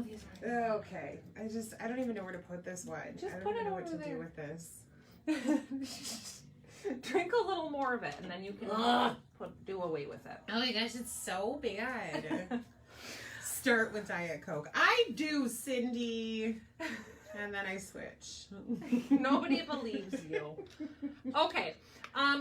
These are... Okay. I don't even know where to put this one. Just I don't put even it know what over to there. do with this. Drink a little more of it, and then you can do away with it. Oh my gosh, it's so bad. Start with Diet Coke. I do, Cindy. And then I switch. Nobody believes you. Okay.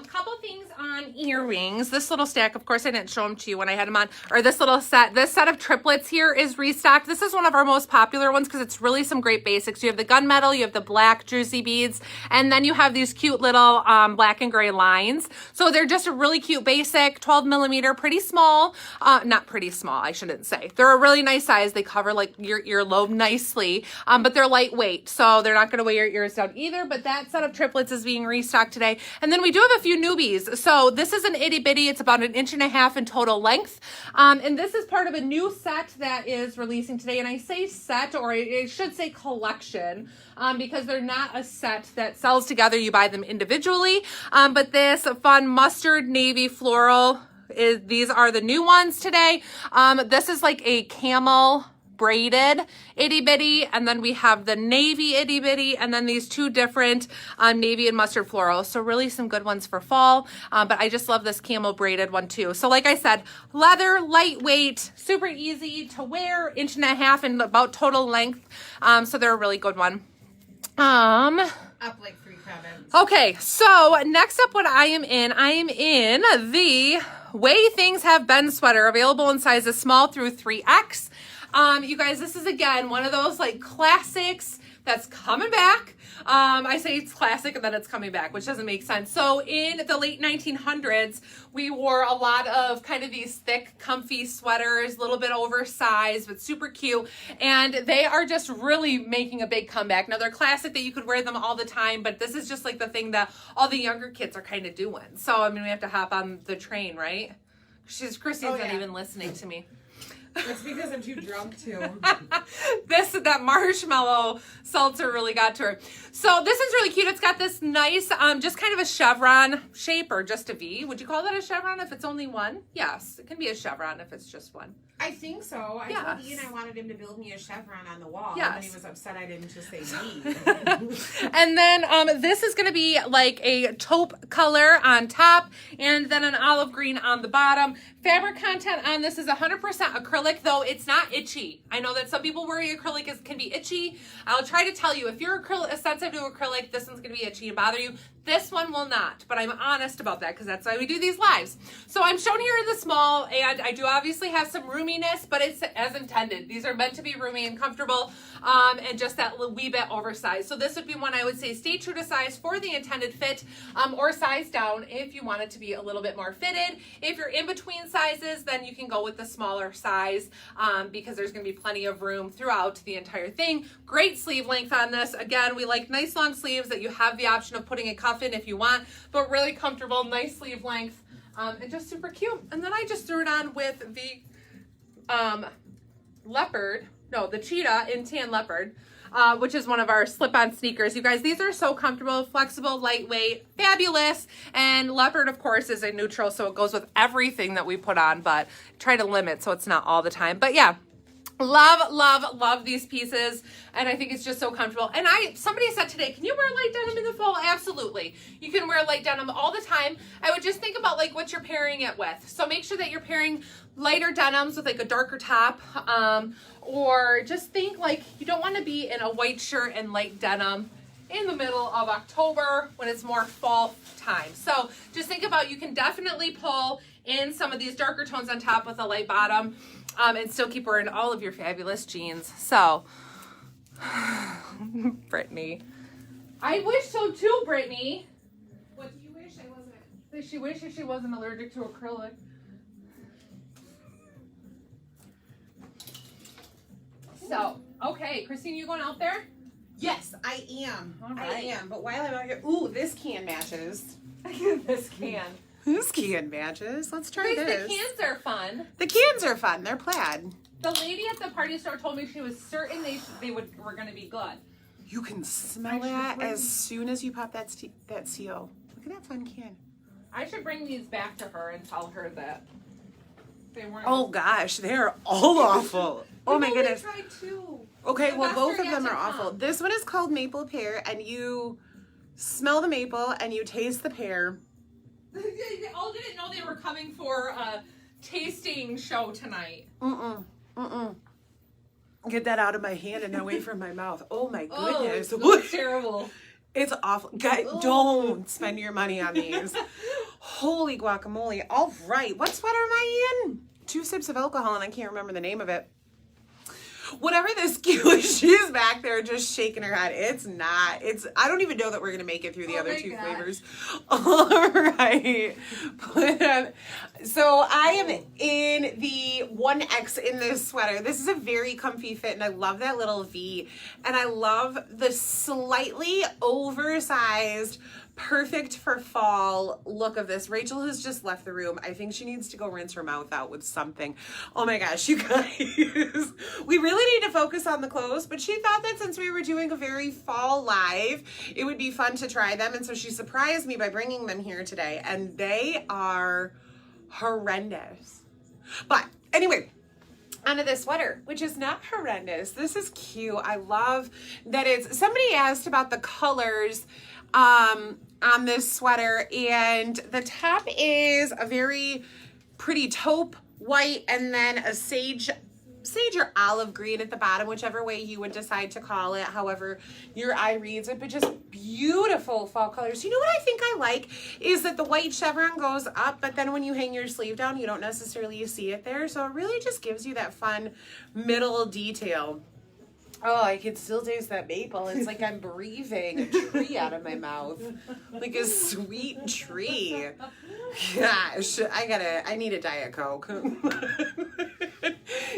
Couple things on earrings. This little stack, of course, I didn't show them to you when I had them on. Or this little set. This set of triplets here is Restock. This is one of our most popular ones because it's really some great basics. You have the gunmetal, you have the black juicy beads, and then you have these cute little black and gray lines. So they're just a really cute basic, 12 millimeter, pretty small. Not pretty small, I shouldn't say. They're a really nice size. They cover like your earlobe nicely, but they're lightweight, so they're not going to weigh your ears down either. But that set of triplets is being restocked today. And then we do have a few newbies. So this is an itty bitty. It's about 1.5 inches in total length. And this is part of a new set that is releasing today. And I say set, or I should say collection, because they're not a set that sells together. You buy them individually. But this fun mustard navy floral these are the new ones today. This is like a camel braided itty bitty, and then we have the navy itty bitty, and then these two different navy and mustard floral. So really some good ones for fall, but I just love this camel braided one too. So like I said, leather, lightweight, super easy to wear, 1.5 inches in about total length. So they're a really good one. Up like 3 comments. Okay, so next up what I am in the Way Things Have Been sweater, available in sizes small through 3X. You guys, this is again one of those like classics that's coming back. I say it's classic and then it's coming back, which doesn't make sense. So in the late 1900s, we wore a lot of kind of these thick, comfy sweaters, a little bit oversized, but super cute. And they are just really making a big comeback. Now they're classic that you could wear them all the time, but this is just like the thing that all the younger kids are kind of doing. So, I mean, we have to hop on the train, right? Christine's not even listening to me. It's because I'm too drunk too. That marshmallow seltzer really got to her. So this is really cute. It's got this nice, just kind of a chevron shape, or just a V. Would you call that a chevron if it's only one? Yes, it can be a chevron if it's just one. I think so. I told Ian I wanted him to build me a chevron on the wall. Yes. And then he was upset I didn't just say V. And then this is going to be like a taupe color on top, and then an olive green on the bottom. Fabric content on this is 100% acrylic, though it's not itchy. I know that some people worry acrylic can be itchy. I'll try to tell you, if you're sensitive to acrylic, this one's going to be itchy and bother you. This one will not, but I'm honest about that because that's why we do these lives. So I'm shown here in the small, and I do obviously have some roominess, but it's as intended. These are meant to be roomy and comfortable, and just that little wee bit oversized. So this would be one I would say stay true to size for the intended fit, or size down if you want it to be a little bit more fitted. If you're in between sizes, then you can go with the smaller size, because there's going to be plenty of room throughout the entire thing. Great sleeve length on this. Again, we like nice long sleeves that you have the option of putting a cuff in if you want, but really comfortable, nice sleeve length, and just super cute. And then I just threw it on with the the cheetah in tan leopard, which is one of our slip-on sneakers. You guys, these are so comfortable, flexible, lightweight, fabulous. And leopard, of course, is a neutral, so it goes with everything that we put on, but try to limit so it's not all the time. But yeah, love these pieces, and I think it's just so comfortable. And somebody said today, can you wear light denim in the fall? Absolutely. You can wear light denim all the time. I would just think about like what you're pairing it with. So make sure that you're pairing lighter denims with like a darker top, or just think like you don't want to be in a white shirt and light denim in the middle of October when it's more fall time. So just think about, you can definitely pull in some of these darker tones on top with a light bottom, and still keep wearing all of your fabulous jeans. So, Brittany. I wish so too, Brittany. What do you wish I wasn't? She wishes she wasn't allergic to acrylic. So, okay, Christine, you going out there? Yes, I am. All I right. am. But while I'm out here, ooh, this can matches. This can. This can matches. Let's try this. The cans are fun. The cans are fun. They're plaid. The lady at the party store told me she was certain they were going to be good. You can smell that as soon as you pop that seal. Look at that fun can. I should bring these back to her and tell her that they weren't. Oh gosh, they're all awful. Oh my goodness. Tried two. Okay, The well best both are of them yet are to awful. come. This one is called Maple Pear, and you smell the maple and you taste the pear. They all didn't know they were coming for a tasting show tonight. Get that out of my hand and away from my mouth. Oh my Oh, goodness. it's terrible. It's awful. Guys, don't spend your money on these. Holy guacamole. All right. What sweater am I in? 2 sips of alcohol and I can't remember the name of it. Whatever this cute, she's back there just shaking her head. It's not. I don't even know that we're going to make it through the other 2 flavors. All right. So I am in the 1X in this sweater. This is a very comfy fit and I love that little V. And I love the slightly oversized, perfect for fall look of this. Rachel has just left the room. I think she needs to go rinse her mouth out with something. Oh my gosh, you guys. We really need to focus on the clothes, but she thought that since we were doing a very fall live, it would be fun to try them. And so she surprised me by bringing them here today. And they are horrendous. But anyway, onto this sweater, which is not horrendous. This is cute. I love that somebody asked about the colors on this sweater, and the top is a very pretty taupe white and then a sage or olive green at the bottom, whichever way you would decide to call it, however your eye reads it, but just beautiful fall colors. You know what I think I like is that the white chevron goes up, but then when you hang your sleeve down, you don't necessarily see it there. So it really just gives you that fun middle detail. Oh, I can still taste that maple. It's like I'm breathing a tree out of my mouth. Like a sweet tree. Gosh, I need a Diet Coke.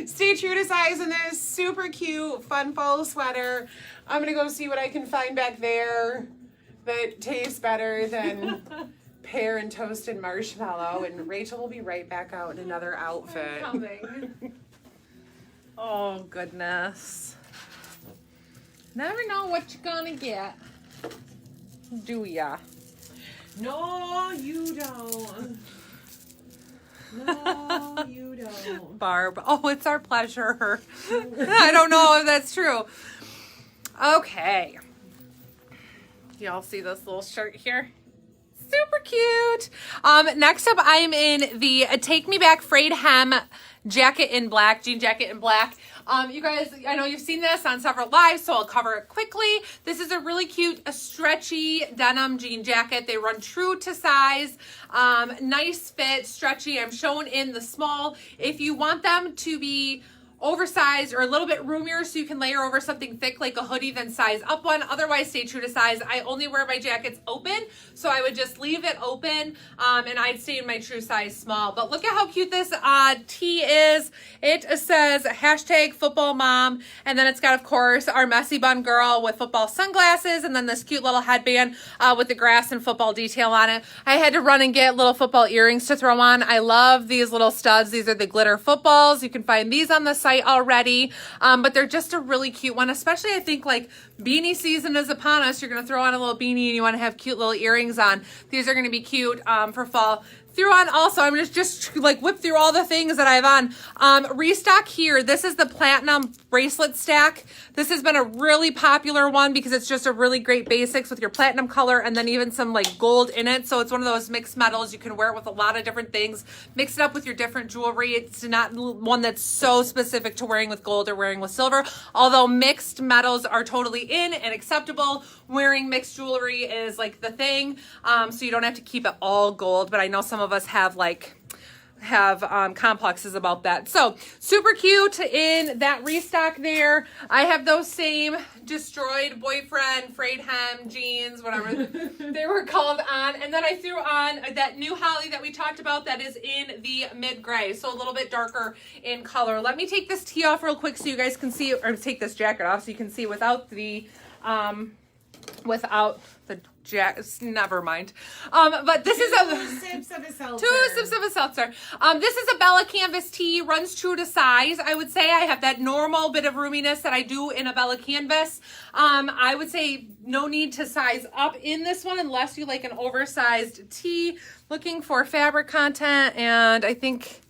Stay true to size in this super cute, fun fall sweater. I'm going to go see what I can find back there that tastes better than pear and toasted marshmallow. And Rachel will be right back out in another outfit. Oh, goodness. Never know what you're gonna get, do ya? No, you don't. No, you don't. Barb. Oh, it's our pleasure. I don't know if that's true. Okay. Y'all see this little shirt here? Super cute. Next up, I'm in the Take Me Back frayed hem jacket in black, jean jacket in black. You guys, I know you've seen this on several lives, so I'll cover it quickly. This is a really cute, stretchy denim jean jacket. They run true to size. Nice fit, stretchy. I'm showing in the small. If you want them to be oversized or a little bit roomier so you can layer over something thick like a hoodie, then size up one. Otherwise, stay true to size. I only wear my jackets open, so I would just leave it open and I'd stay in my true size small. But look at how cute this tee is. It says hashtag football mom, and then it's got, of course, our messy bun girl with football sunglasses, and then this cute little headband with the grass and football detail on it. I had to run and get little football earrings to throw on. I love these little studs. These are the glitter footballs. You can find these on the site already, but they're just a really cute one, especially I think like beanie season is upon us. You're going to throw on a little beanie and you want to have cute little earrings on. These are going to be cute for fall. Threw on also, I'm just like whip through all the things that I have on. Restock here, this is the platinum bracelet stack. This has been a really popular one because it's just a really great basics with your platinum color and then even some like gold in it. So it's one of those mixed metals. You can wear it with a lot of different things. Mix it up with your different jewelry. It's not one that's so specific to wearing with gold or wearing with silver. Although mixed metals are totally in and acceptable. Wearing mixed jewelry is like the thing. So you don't have to keep it all gold, but I know some of us have complexes about that. So super cute in that restock there. I have those same destroyed boyfriend frayed hem jeans, whatever they were called on. And then I threw on that new Holly that we talked about that is in the mid gray. So a little bit darker in color. Let me take this tee off real quick so you guys can see, or take this jacket off so you can see without the jacket. Never mind. But this is Two sips of a seltzer. This is a Bella canvas tee, runs true to size. I would say I have that normal bit of roominess that I do in a Bella canvas. I would say no need to size up in this one unless you like an oversized tee. Looking for fabric content, and I think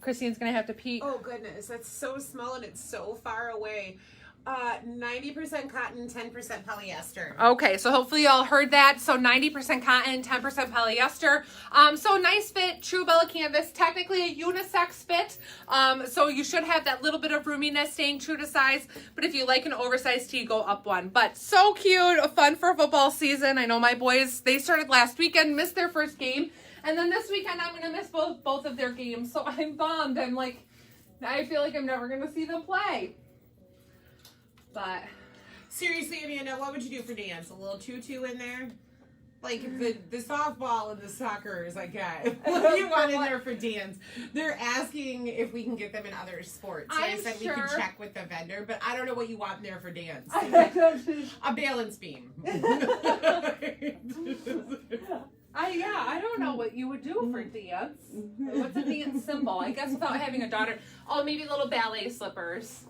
Christine's gonna have to pee. Oh goodness, that's so small and it's so far away. 90% cotton, 10% polyester. Okay, so hopefully y'all heard that. So 90% cotton, 10% polyester. So nice fit, true Bella canvas, technically a unisex fit. So you should have that little bit of roominess staying true to size. But if you like an oversized tee, go up one. But so cute, fun for football season. I know my boys, they started last weekend, missed their first game. And then this weekend, I'm going to miss both of their games. So I'm bummed. I'm like, I feel like I'm never going to see them play. But seriously, Amanda, what would you do for dance? A little tutu in there? Like the softball and the soccer is like, yeah. What do you want in there for dance? They're asking if we can get them in other sports. So I said we could check with the vendor, but I don't know what you want in there for dance. A balance beam. I don't know what you would do for dance. What's a dance symbol? I guess without having a daughter. Oh, maybe little ballet slippers.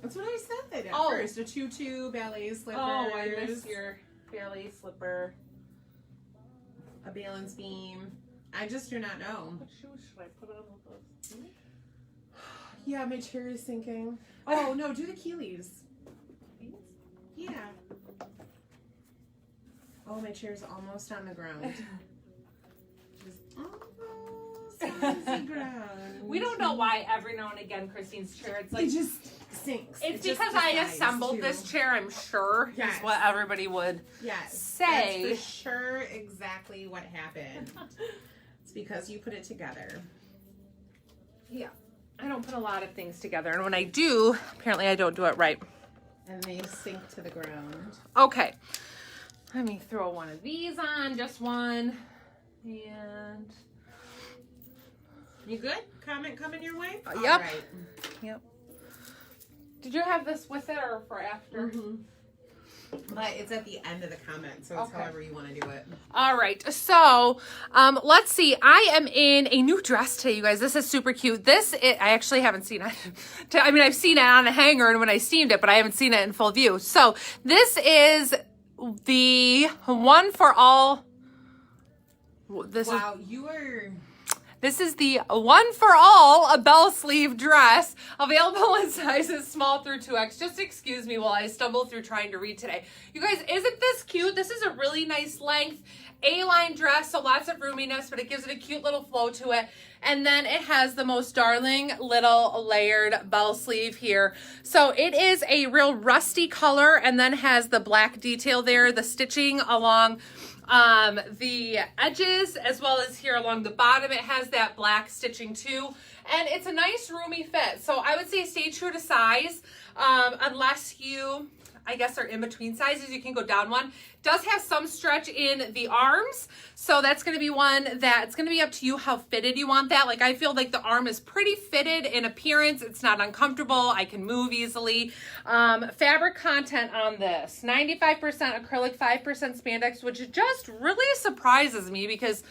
That's what I said at first. A tutu, ballet slippers. Oh, I missed your ballet slipper. A balance beam. I just do not know. What shoes should I put on with those? Yeah, my chair is sinking. Oh, no, do the Keeleys. Yeah. Oh, my chair's almost on the ground. Just almost on the ground. We don't know why every now and again Christine's chair, it's like... It just sinks. It's because I assembled this chair, I'm sure. Yes. Is what everybody would say. That's for sure exactly what happened. It's because you put it together. Yeah. I don't put a lot of things together, and when I do, apparently I don't do it right. And they sink to the ground. Okay. Let me throw one of these on, just one. And... You good? Comment coming your way? Yep. All right. Yep. Did you have this with it or for after? Mm-hmm. But it's at the end of the comment, so it's however you want to do it. All right. So, let's see. I am in a new dress today, you guys. This is super cute. I actually haven't seen it. I mean, I've seen it on a hanger and when I steamed it, but I haven't seen it in full view. So, this is the one for all. This is the one for all a bell sleeve dress available in sizes small through 2X. Just excuse me while I stumble through trying to read today. You guys, isn't this cute? This is a really nice length A-line dress, so lots of roominess, but it gives it a cute little flow to it. And then it has the most darling little layered bell sleeve here. So it is a real rusty color and then has the black detail there, the stitching along the edges as well as here along the bottom. It has that black stitching too, and it's a nice roomy fit. So I would say stay true to size, unless you, I guess, are in between sizes. You can go down one. It does have some stretch in the arms, so that's going to be one that it's going to be up to you how fitted you want that. Like, I feel like the arm is pretty fitted in appearance. It's not uncomfortable. I can move easily. Fabric content on this, 95% acrylic, 5% spandex, which just really surprises me because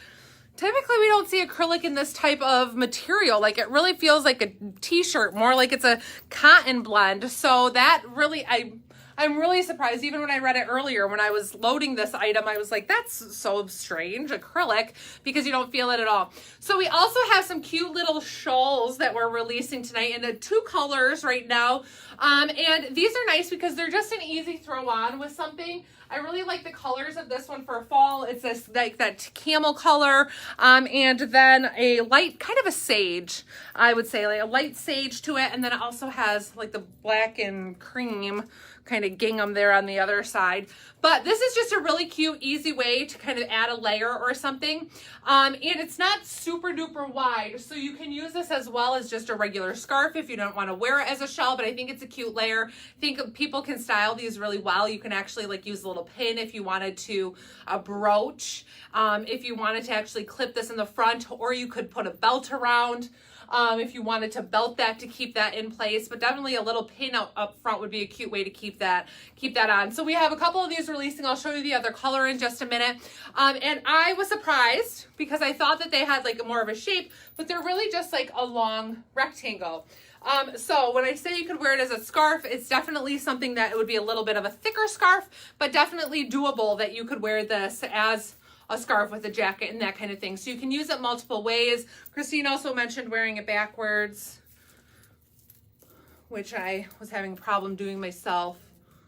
typically we don't see acrylic in this type of material. Like, it really feels like a t-shirt, more like it's a cotton blend. So that really, I'm really surprised. Even when I read it earlier, when I was loading this item, I was like, that's so strange, acrylic, because you don't feel it at all. So we also have some cute little shawls that we're releasing tonight in 2 colors right now. And these are nice because they're just an easy throw on with something. I really like the colors of this one for fall. It's this like that camel color, and then a light, kind of a sage, I would say, like a light sage to it. And then it also has like the black and cream kind of gingham there on the other side. But this is just a really cute, easy way to kind of add a layer or something. And it's not super duper wide, so you can use this as well as just a regular scarf if you don't want to wear it as a shell, but I think it's a cute layer. I think people can style these really well. You can actually like use a little pin if you wanted to, a brooch, if you wanted to actually clip this in the front, or you could put a belt around. If you wanted to belt that to keep that in place, but definitely a little pin up front would be a cute way to keep that on. So we have a couple of these releasing. I'll show you the other color in just a minute. And I was surprised because I thought that they had like more of a shape, but they're really just like a long rectangle. So when I say you could wear it as a scarf, it's definitely something that it would be a little bit of a thicker scarf, but definitely doable that you could wear this as a scarf with a jacket and that kind of thing. So you can use it multiple ways. Christine also mentioned wearing it backwards, which I was having a problem doing myself.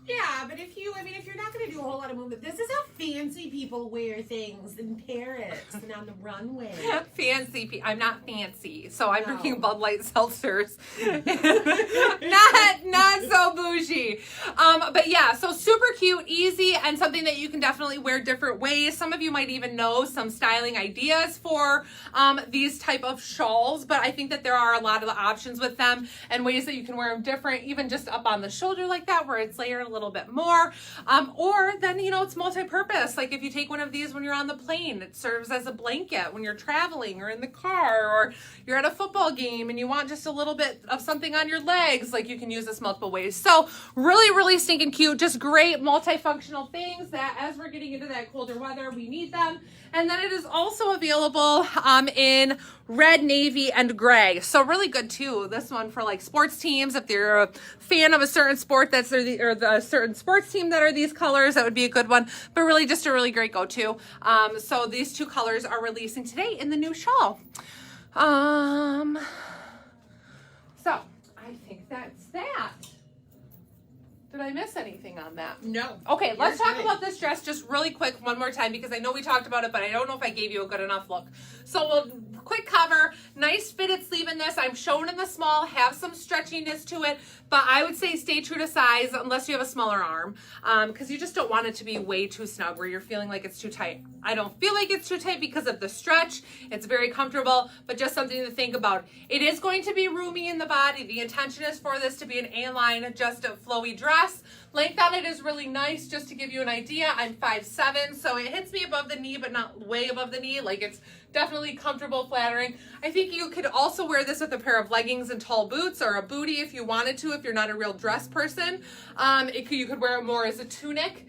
Yeah, but if you're not going to do a whole lot of movement, this is how fancy people wear things in Paris and on the runway. I'm not fancy, so I'm No. drinking Bud Light seltzers. not so bougie. But yeah, so super cute, easy, and something that you can definitely wear different ways. Some of you might even know some styling ideas for these type of shawls, but I think that there are a lot of options with them and ways that you can wear them different, even just up on the shoulder like that, where it's layered a little bit more. Or then, it's multi-purpose. Like if you take one of these when you're on the plane, it serves as a blanket when you're traveling or in the car, or you're at a football game and you want just a little bit of something on your legs. Like you can use this multiple ways. So really, really stinking cute. Just great multifunctional things that as we're getting into that colder weather, we need them. And then it is also available in red, navy, and gray. So really good too. This one for like sports teams. If you're a fan of a certain sport or the certain sports team that are these colors, that would be a good one. But really just a really great go-to. So these two colors are releasing today in the new shawl. So I think that's that. Did I miss anything on that? No. Okay, let's talk good. about this dress just really quick one more time, because I know we talked about it, but I don't know if I gave you a good enough look. So we'll quick cover, nice fitted sleeve in this. I'm showing in the small, have some stretchiness to it, but I would say stay true to size unless you have a smaller arm, because you just don't want it to be way too snug where you're feeling like it's too tight. I don't feel like it's too tight because of the stretch. It's very comfortable, but just something to think about. It is going to be roomy in the body. The intention is for this to be an A-line, just a flowy dress. Length on it is really nice. Just to give you an idea, I'm 5'7", so it hits me above the knee, but not way above the knee. Like it's definitely comfortable, flattering. I think you could also wear this with a pair of leggings and tall boots, or a bootie if you wanted to, if you're not a real dress person. You could wear it more as a tunic.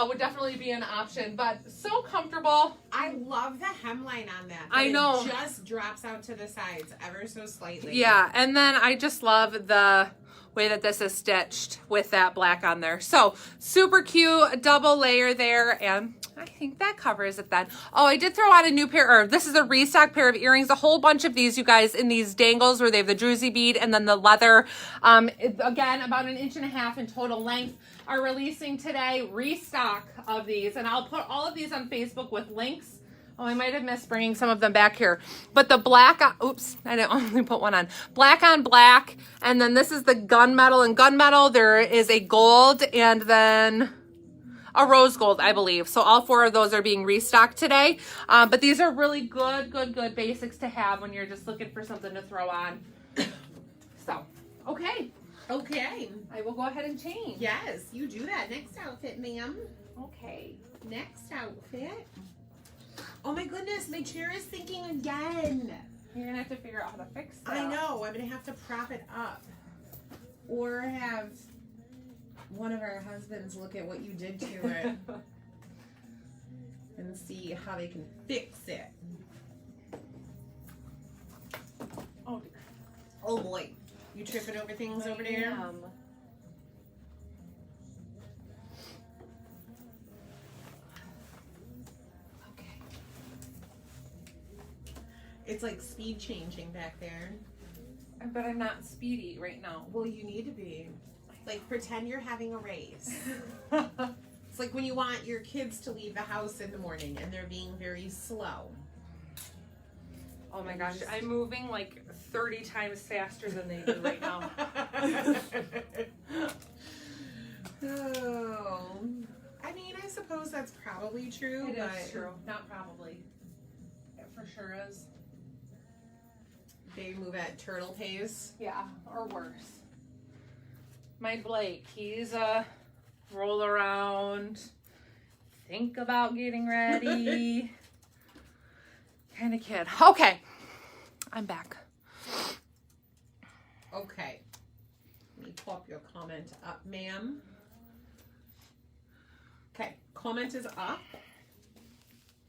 Would definitely be an option, but so comfortable. I love the hemline on that. I know. It just drops out to the sides ever so slightly. Yeah, and then I just love the way that this is stitched with that black on there. So super cute, double layer there, and I think that covers it then. Oh, I did throw on a new pair, or this is a restock pair of earrings, a whole bunch of these, you guys, in these dangles where they have the druzy bead and then the leather. Again, about 1.5 inches in total length, are releasing today. Restock of these, and I'll put all of these on Facebook with links. Oh, I might have missed bringing some of them back here. But the black, oops, I didn't only put one on. Black on black, and then this is the gunmetal. And gunmetal, there is a gold and then a rose gold, I believe. So all 4 of those are being restocked today. But these are really good basics to have when you're just looking for something to throw on. So, okay. Okay. I will go ahead and change. Yes, you do that. Next outfit, ma'am. Okay. Next outfit. Oh my goodness, my chair is thinking again. You're going to have to figure out how to fix that. I know. I'm going to have to prop it up. Or have one of our husbands look at what you did to it and see how they can fix it. Oh, dear. Oh boy. You tripping over things over there? Okay. It's like speed changing back there. But I'm not speedy right now. Well, you need to be. Like, pretend you're having a race. It's like when you want your kids to leave the house in the morning and they're being very slow. Oh my gosh, I'm moving like 30 times faster than they do right now. Oh. I mean, I suppose that's probably true. It but is true. Not probably. It for sure is. They move at turtle pace. Yeah, or worse. My Blake, he's a roll around, think about getting ready kind of kid. Okay, I'm back. Okay. Let me pull up your comment up, ma'am. Okay, comment is up.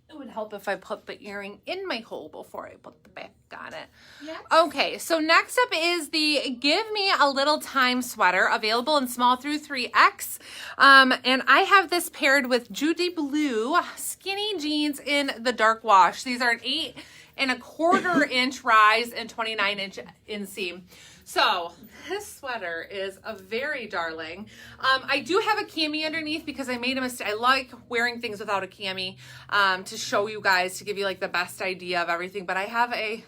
It would help if I put the earring in my hole before I put the back on it. Yeah. Okay, so next up is the Give Me a Little Time sweater, available in small through 3X. And I have this paired with Judy Blue skinny jeans in the dark wash. These are an 8 1/4 inch rise and 29 inch inseam. So this sweater is a very darling. I do have a cami underneath because I made a mistake. I like wearing things without a cami to show you guys, to give you like the best idea of everything. But I have I'm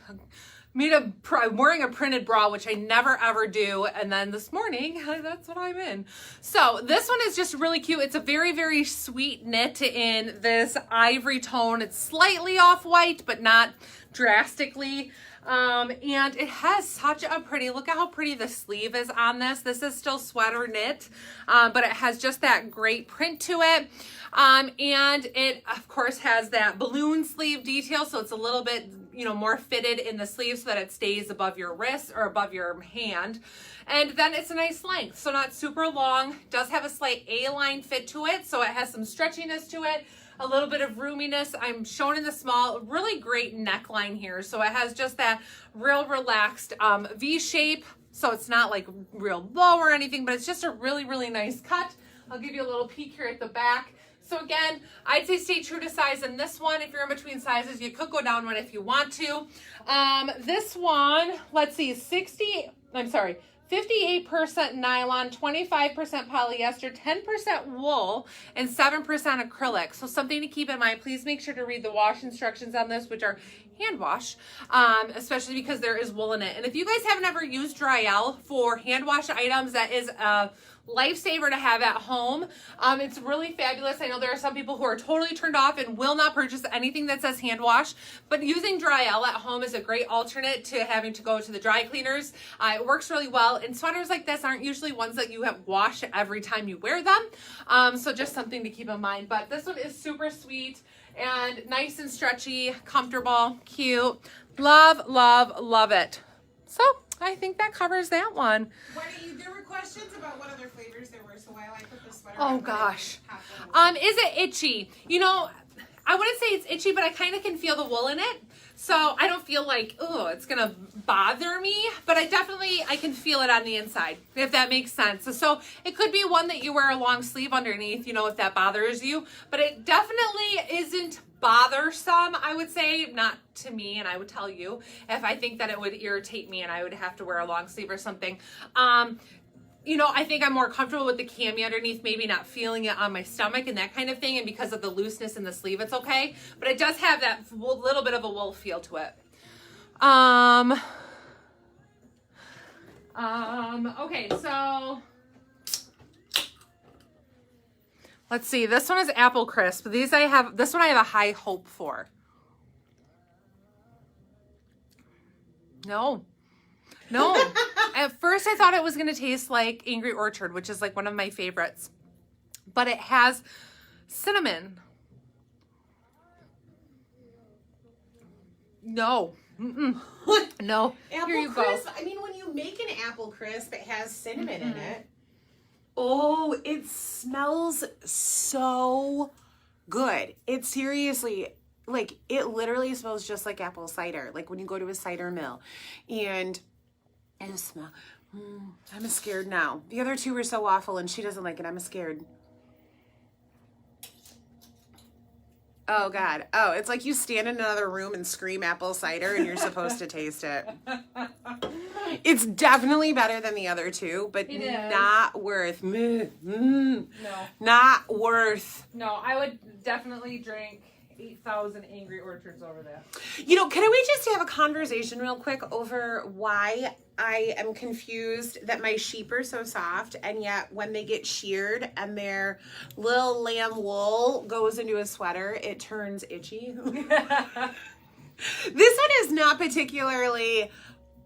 wearing a printed bra, which I never ever do. And then this morning, that's what I'm in. So this one is just really cute. It's a very, very sweet knit in this ivory tone. It's slightly off white, but not drastically. And it has such a pretty, look at how pretty the sleeve is on this. This is still sweater knit, but it has just that great print to it. And it of course has that balloon sleeve detail. So it's a little bit, you know, more fitted in the sleeve so that it stays above your wrist or above your hand. And then it's a nice length. So not super long, does have a slight A-line fit to it. So it has some stretchiness to it. A little bit of roominess. I'm shown in the small, really great neckline here. So it has just that real relaxed V shape. So it's not like real low or anything, but it's just a really, really nice cut. I'll give you a little peek here at the back. So again, I'd say stay true to size in this one. If you're in between sizes, you could go down one if you want to. This one, let's see, 58% nylon, 25% polyester, 10% wool, and 7% acrylic. So something to keep in mind. Please make sure to read the wash instructions on this, which are hand wash, especially because there is wool in it. And if you guys haven't ever used Dryel for hand wash items, that is a lifesaver to have at home. It's really fabulous. I know there are some people who are totally turned off and will not purchase anything that says hand wash, but using Dryel at home is a great alternate to having to go to the dry cleaners. It works really well, and sweaters like this aren't usually ones that you have wash every time you wear them. So just something to keep in mind. But this one is super sweet and nice and stretchy, comfortable, cute. Love, love, love it. So I think that covers that one. There were questions about what other flavors there were, so while I put the sweater Oh on, gosh. Is it itchy? You know, I wouldn't say it's itchy, but I kind of can feel the wool in it. So I don't feel like, oh, it's going to bother me, but I can feel it on the inside, if that makes sense. So it could be one that you wear a long sleeve underneath, you know, if that bothers you, but it definitely isn't bothersome, I would say, not to me, and I would tell you if I think that it would irritate me and I would have to wear a long sleeve or something. You know, I think I'm more comfortable with the cami underneath, maybe not feeling it on my stomach and that kind of thing, and because of the looseness in the sleeve, it's okay, but it does have that little bit of a wool feel to it. Okay, so let's see. This one is Apple Crisp. This one I have a high hope for. No. At first I thought it was going to taste like Angry Orchard, which is like one of my favorites. But it has cinnamon. No. No. Apple Here you crisp. go. I mean, when you make an apple crisp, it has cinnamon in it. Oh, it smells so good. It seriously, like, it literally smells just like apple cider. Like when you go to a cider mill. And it smells, I'm scared now. The other two were so awful and she doesn't like it. I'm scared. Oh God. Oh, it's like you stand in another room and scream apple cider and you're supposed to taste it. It's definitely better than the other two, but not worth. No. Not worth. No, I would definitely drink 8,000 Angry Orchards over that. You know, can we just have a conversation real quick over why I am confused that my sheep are so soft, and yet when they get sheared and their little lamb wool goes into a sweater, it turns itchy? This one is not particularly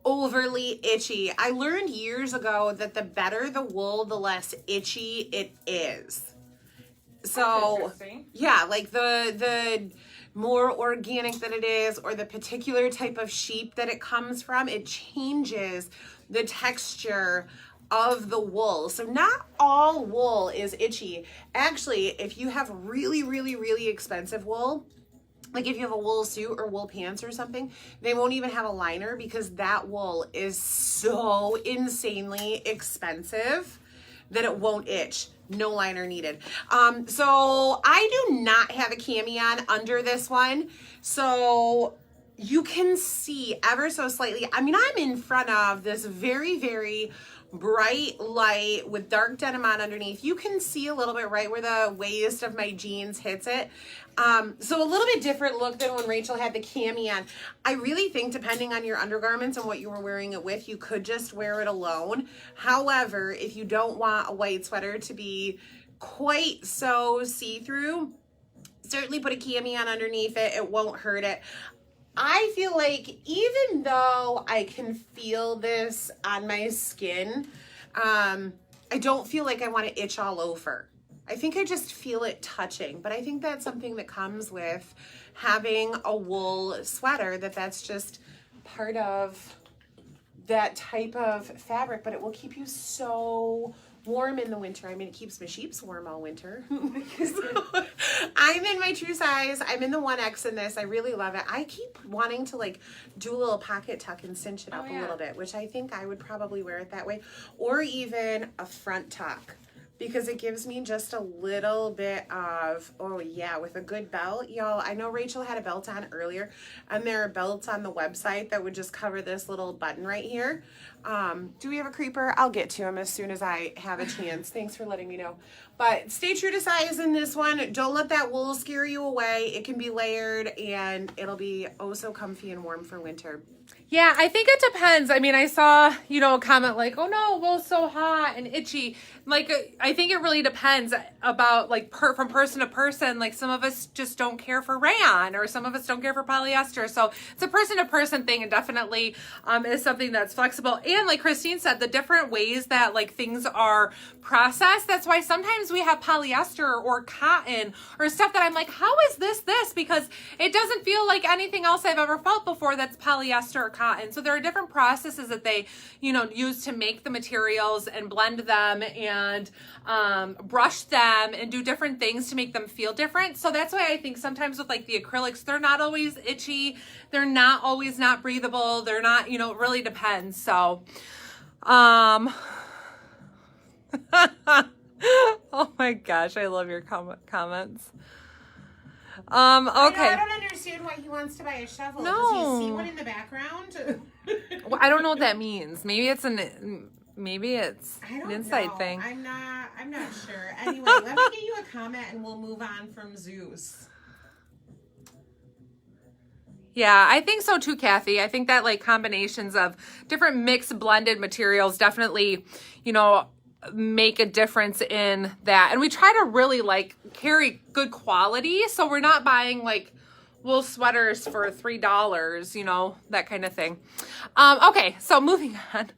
overly itchy. I learned years ago that the better the wool, the less itchy it is. So yeah, like the more organic that it is, or the particular type of sheep that it comes from, it changes the texture of the wool. So not all wool is itchy. Actually, if you have really, really, really expensive wool, like if you have a wool suit or wool pants or something, they won't even have a liner because that wool is so insanely expensive that it won't itch. No liner needed. So I do not have a cami on under this one. So you can see ever so slightly. I mean, I'm in front of this very, very bright light with dark denim on underneath. You can see a little bit right where the waist of my jeans hits it. So a little bit different look than when Rachel had the cami on. I really think depending on your undergarments and what you were wearing it with, you could just wear it alone. However, if you don't want a white sweater to be quite so see-through, certainly put a cami on underneath it. It won't hurt it. I feel like even though I can feel this on my skin, I don't feel like I want to itch all over. I think I just feel it touching, but I think that's something that comes with having a wool sweater, that's just part of that type of fabric, but it will keep you so warm in the winter. I mean, it keeps my sheeps warm all winter. I'm in my true size. I'm in the 1X in this. I really love it. I keep wanting to like do a little pocket tuck and cinch it up a little bit, which I think I would probably wear it that way, or even a front tuck, because it gives me just a little bit of, oh yeah, with a good belt. Y'all, I know Rachel had a belt on earlier, and there are belts on the website that would just cover this little button right here. Do we have a creeper? I'll get to him as soon as I have a chance. Thanks for letting me know. But stay true to size in this one. Don't let that wool scare you away. It can be layered, and it'll be oh so comfy and warm for winter. Yeah, I think it depends. I mean, I saw, a comment like, oh no, wool's so hot and itchy. Like, I think it really depends about like from person to person. Like some of us just don't care for rayon, or some of us don't care for polyester. So it's a person to person thing, and definitely is something that's flexible. And like Christine said, the different ways that like things are processed. That's why sometimes we have polyester or cotton or stuff that I'm like, how is this? Because it doesn't feel like anything else I've ever felt before that's polyester or cotton. So there are different processes that they, use to make the materials and blend them and brush them and do different things to make them feel different. So that's why I think sometimes with like the acrylics, they're not always itchy. They're not always not breathable. They're not, it really depends. So, oh my gosh, I love your comments. Okay. I don't understand why he wants to buy a shovel. No. Does he see one in the background? Well, I don't know what that means. Maybe it's an inside thing. I'm not sure. Anyway, let me get you a comment and we'll move on from Zeus. Yeah, I think so too, Kathy. I think that like combinations of different mixed blended materials definitely, make a difference in that. And we try to really like carry good quality. So we're not buying like wool sweaters for $3, that kind of thing. Okay, so moving on.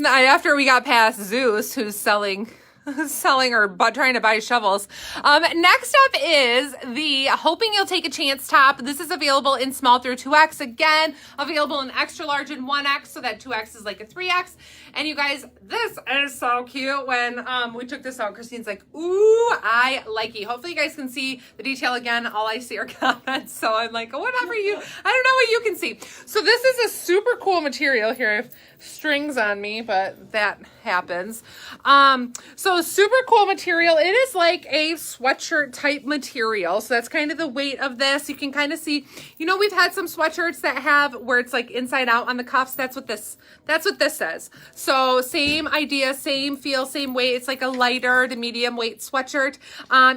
After we got past Zeus, who's selling or trying to buy shovels. Next up is the Hoping You'll Take a Chance top. This is available in small through 2X. Again, available in extra large and 1X, so that 2X is like a 3X. And you guys, this is so cute. When we took this out, Christine's like, ooh, I like it. Hopefully you guys can see the detail again. All I see are comments, so I'm like, whatever I don't know what you can see. So this is a super cool material here. I have strings on me, but that happens. So super cool material. It is like a sweatshirt type material. So that's kind of the weight of this. You can kind of see, we've had some sweatshirts that have where it's like inside out on the cuffs. That's what this says. So same idea, same feel, same weight. It's like a lighter to medium weight sweatshirt,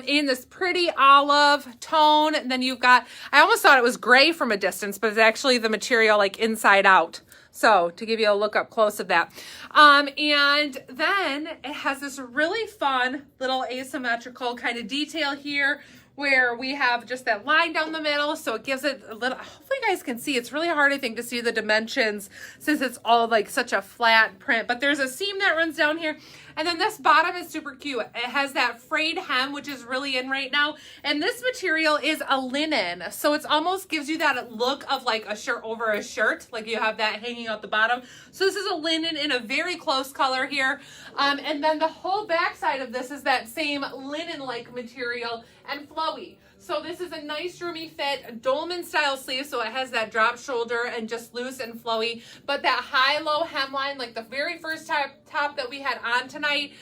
in this pretty olive tone. And then you've got, I almost thought it was gray from a distance, but it's actually the material like inside out. So to give you a look up close of that. And then it has this really fun little asymmetrical kind of detail here where we have just that line down the middle. So it gives it a little, hopefully you guys can see, it's really hard, I think, to see the dimensions since it's all like such a flat print, but there's a seam that runs down here. And then this bottom is super cute. It has that frayed hem, which is really in right now. And this material is a linen. So it's almost gives you that look of like a shirt over a shirt. Like you have that hanging out the bottom. So this is a linen in a very close color here. And then the whole back side of this is that same linen-like material and flowy. So this is a nice roomy fit, dolman style sleeve, so it has that drop shoulder and just loose and flowy, but that high-low hemline, like the very first top that we had on tonight,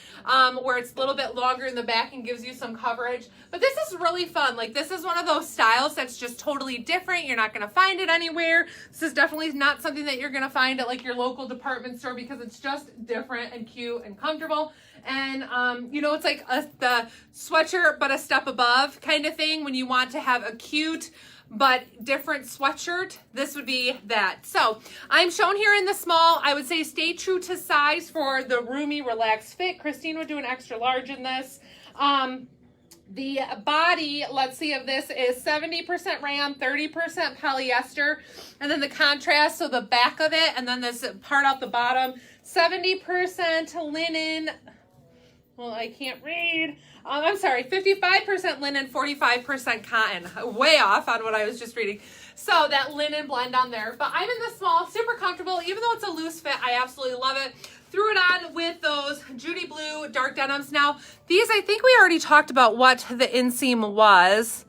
where it's a little bit longer in the back and gives you some coverage. But this is really fun. Like, this is one of those styles that's just totally different. You're not going to find it anywhere. This is definitely not something that you're going to find at like your local department store because it's just different and cute and comfortable. And, you know, it's like the sweatshirt, but a step above kind of thing. When you want to have a cute but different sweatshirt, this would be that. So I'm shown here in the small. I would say stay true to size for the roomy, relaxed fit. Christine would do an extra large in this. The body, let's see, of this is 70% rayon, 30% polyester, and then the contrast, so the back of it, and then this part out the bottom, 70% linen. Well, I can't read. I'm sorry, 55% linen, 45% cotton. Way off on what I was just reading. So that linen blend on there. But I'm in the small, super comfortable. Even though it's a loose fit, I absolutely love it. Threw it on with those Judy blue dark denims. Now, these, I think we already talked about what the inseam was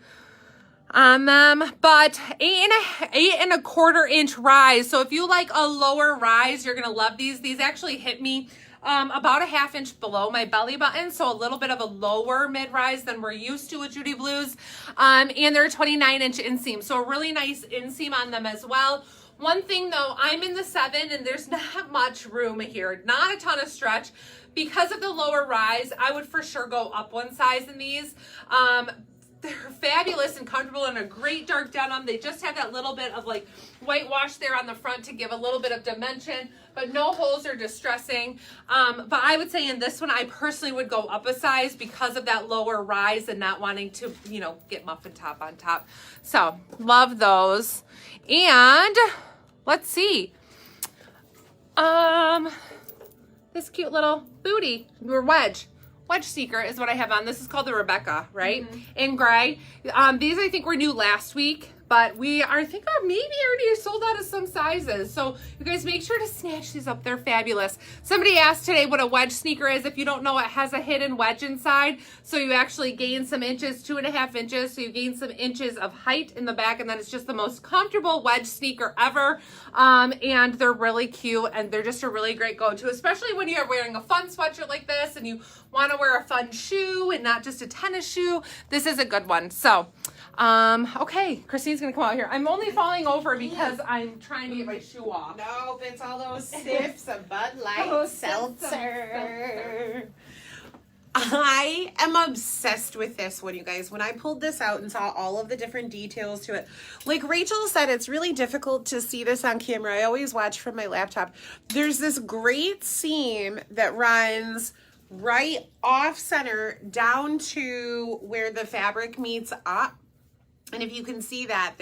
on them, but 8.25 inch rise. So if you like a lower rise, you're gonna love these. These actually hit me about a 1/2 inch below my belly button, so a little bit of a lower mid-rise than we're used to with Judy Blues. And they're a 29-inch inseam, so a really nice inseam on them as well. One thing though, I'm in the 7 and there's not much room here, not a ton of stretch. Because of the lower rise, I would for sure go up one size in these. They're fabulous and comfortable and a great dark denim. They just have that little bit of like whitewash there on the front to give a little bit of dimension, but no holes or distressing. But I would say in this one, I personally would go up a size because of that lower rise and not wanting to, you know, get muffin top on top. So love those. And let's see. This cute little booty or wedge sneaker is what I have on. This is called the Rebecca, right? In gray. These I think were new last week, but we are, I think are maybe already sold out of some sizes. So you guys make sure to snatch these up. They're fabulous. Somebody asked today what a wedge sneaker is. If you don't know, it has a hidden wedge inside. So you actually gain some inches, 2.5 inches. So you gain some inches of height in the back, and then it's just the most comfortable wedge sneaker ever. And they're really cute, and they're just a really great go-to, especially when you're wearing a fun sweatshirt like this and you want to wear a fun shoe and not just a tennis shoe. This is a good one. So okay, Christine's gonna come out here. I'm only falling over because I'm trying to get my shoe off. Nope, it's all those sips of Bud Light seltzer. I am obsessed with this one, you guys. When I pulled this out and saw all of the different details to it, like Rachel said, it's really difficult to see this on camera. I always watch from my laptop. There's this great seam that runs right off center down to where the fabric meets up. And if you can see that,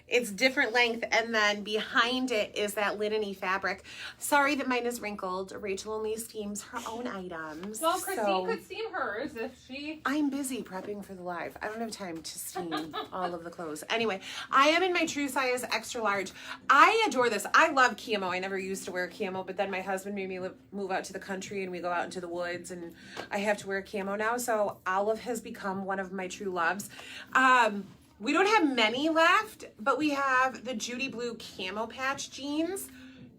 it's different length, and then behind it is that linen-y fabric. Sorry that mine is wrinkled. Rachel only steams her own items. Well, Christine could steam hers if she... I'm busy prepping for the live. I don't have time to steam all of the clothes. Anyway, I am in my true size extra large. I adore this. I love camo. I never used to wear camo, but then my husband made me move out to the country, and we go out into the woods, and I have to wear camo now. So olive has become one of my true loves. We don't have many left, but we have the Judy Blue camo patch jeans.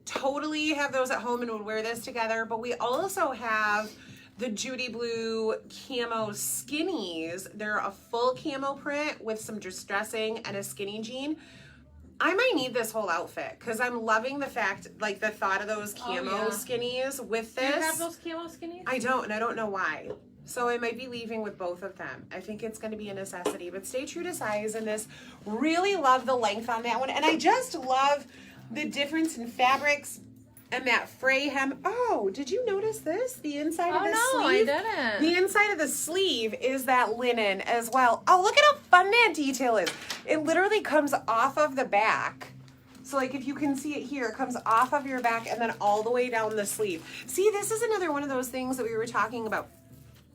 Totally have those at home and would wear this together. But we also have the Judy Blue camo skinnies. They're a full camo print with some distressing and a skinny jean. I might need this whole outfit because I'm loving the fact, like the thought of those camo skinnies with this. Do you have those camo skinnies? I don't, and I don't know why. So I might be leaving with both of them. I think it's going to be a necessity, but stay true to size in this. Really love the length on that one. And I just love the difference in fabrics and that fray hem. Oh, did you notice this? The inside of the sleeve? I didn't. The inside of the sleeve is that linen as well. Oh, look at how fun that detail is. It literally comes off of the back. So like if you can see it here, it comes off of your back and then all the way down the sleeve. See, this is another one of those things that we were talking about.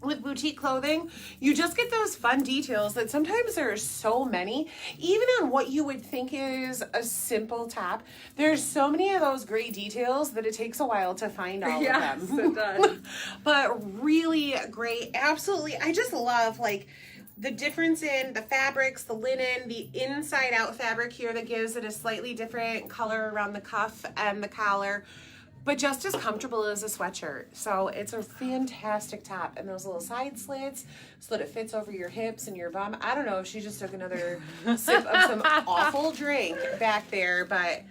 With boutique clothing, you just get those fun details that sometimes there are so many, even on what you would think is a simple top. There's so many of those great details that it takes a while to find all of them. Yes, it does. But really great. Absolutely. I just love like the difference in the fabrics, the linen, the inside out fabric here that gives it a slightly different color around the cuff and the collar, but just as comfortable as a sweatshirt. So it's a fantastic top, and those little side slits so that it fits over your hips and your bum. I don't know if she just took another sip of some awful drink back there, but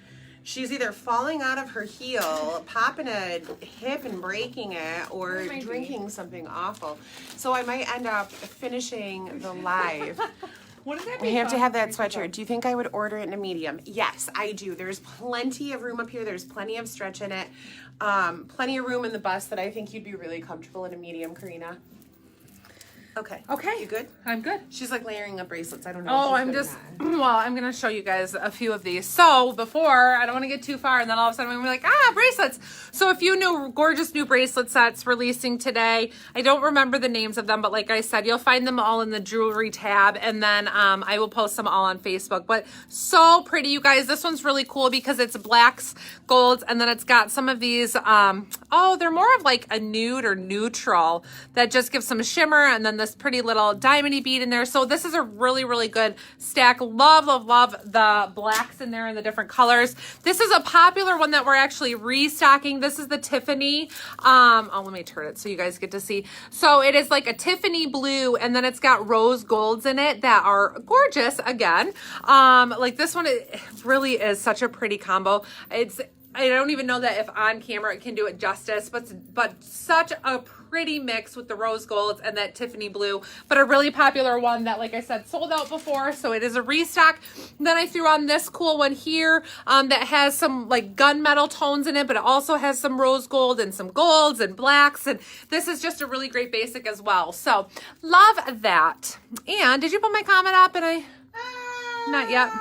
she's either falling out of her heel, popping a hip and breaking it, or drinking something awful. So I might end up finishing the live. What does that I mean? have to have that sweatshirt. Do you think I would order it in a medium? Yes, I do. There's plenty of room up here. There's plenty of stretch in it. Plenty of room in the bust that I think you'd be really comfortable in a medium, Karina. Okay. Okay. You good? I'm good. She's like layering up bracelets. I don't know. Oh, if she's I'm good or just, not. well, I'm going to show you guys a few of these. So before, I don't want to get too far, and then all of a sudden we're like, bracelets. So a few new, gorgeous new bracelet sets releasing today. I don't remember the names of them, but like I said, you'll find them all in the jewelry tab, and then I will post them all on Facebook. But so pretty, you guys. This one's really cool because it's blacks, golds, and then it's got some of these, they're more of like a nude or neutral that just gives some shimmer, and then this pretty little diamondy bead in there. So this is a really, really good stack. Love, love, love the blacks in there and the different colors. This is a popular one that we're actually restocking. This is the Tiffany. Let me turn it so you guys get to see. So it is like a Tiffany blue, and then it's got rose golds in it that are gorgeous again. Like this one, it really is such a pretty combo. I don't even know that if on camera it can do it justice, but such a pretty mix with the rose golds and that Tiffany blue, but a really popular one that, like I said, sold out before, so it is a restock. Then I threw on this cool one here that has some like gunmetal tones in it, but it also has some rose gold and some golds and blacks, and this is just a really great basic as well. So love that. And did you put my comment up? And not yet.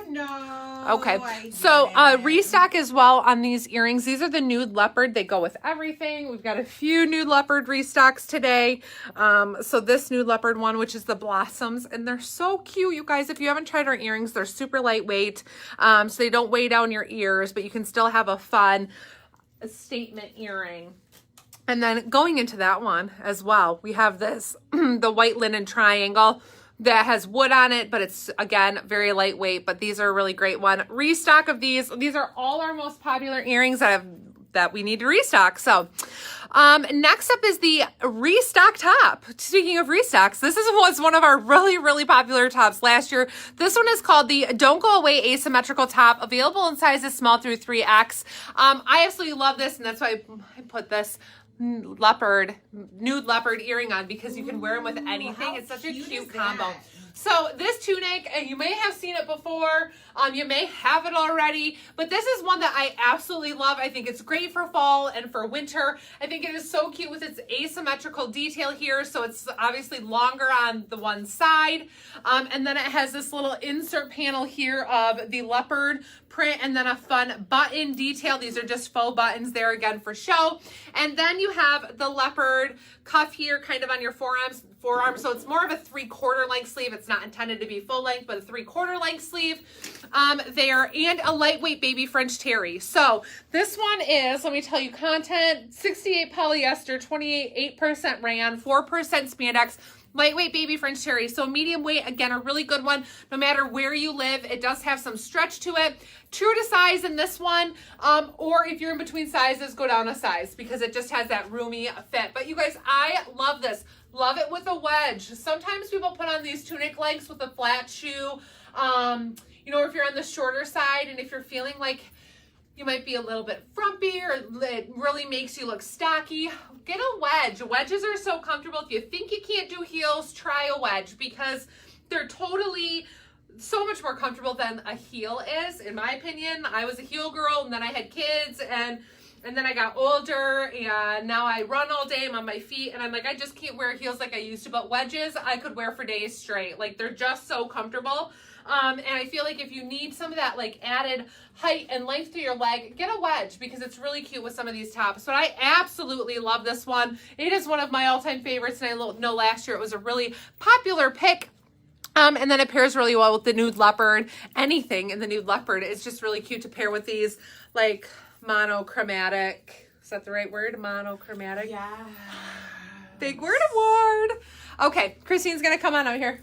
No. Okay, so restock as well on these earrings. These are the nude leopard. They go with everything. We've got a few nude leopard restocks today. So this nude leopard one, which is the blossoms, and they're so cute, you guys. If you haven't tried our earrings, they're super lightweight, so they don't weigh down your ears, but you can still have a fun statement earring. And then going into that one as well, we have this, the white linen triangle that has wood on it, but it's, again, very lightweight, but these are a really great one. Restock of these. These are all our most popular earrings that we need to restock. So next up is the restock top. Speaking of restocks, this was one of our really, really popular tops last year. This one is called the Don't Go Away Asymmetrical Top, available in sizes small through 3X. I absolutely love this, and that's why I put this nude leopard earring on, because you can wear them with anything. It's such a cute combo. So this tunic, and you may have seen it before, you may have it already, but this is one that I absolutely love. I think it's great for fall and for winter. I think it is so cute with its asymmetrical detail here, so it's obviously longer on the one side, and then it has this little insert panel here of the leopard print, and then a fun button detail. These are just faux buttons there, again, for show. And then you have the leopard cuff here kind of on your forearm, so it's more of a 3/4 length sleeve. It's not intended to be full length, but a 3/4 length sleeve there, and a lightweight baby French terry. So this one is, let me tell you, content 68 polyester, 8% rayon, 4% spandex, lightweight baby French terry. So medium weight, again, a really good one no matter where you live. It does have some stretch to it. True to size in this one, or if you're in between sizes, go down a size, because it just has that roomy fit. But you guys, I love this. Love it with a wedge. Sometimes people put on these tunic lengths with a flat shoe, you know, if you're on the shorter side, and if you're feeling like you might be a little bit frumpy, or it really makes you look stocky, get a wedge. Wedges are so comfortable. If you think you can't do heels, try a wedge, because they're totally so much more comfortable than a heel is, in my opinion. I was a heel girl, and then I had kids, and then I got older, and now I run all day. I'm on my feet, and I'm like, I just can't wear heels like I used to. But wedges, I could wear for days straight. Like, they're just so comfortable. And I feel like if you need some of that like added height and length to your leg, get a wedge, because it's really cute with some of these tops. But I absolutely love this one. It is one of my all-time favorites, and I know last year it was a really popular pick. And then it pairs really well with the nude leopard. Anything in the nude leopard is just really cute to pair with these like monochromatic. Is that the right word? Monochromatic? Yeah. Big word award. Okay, Christine's gonna come on out here.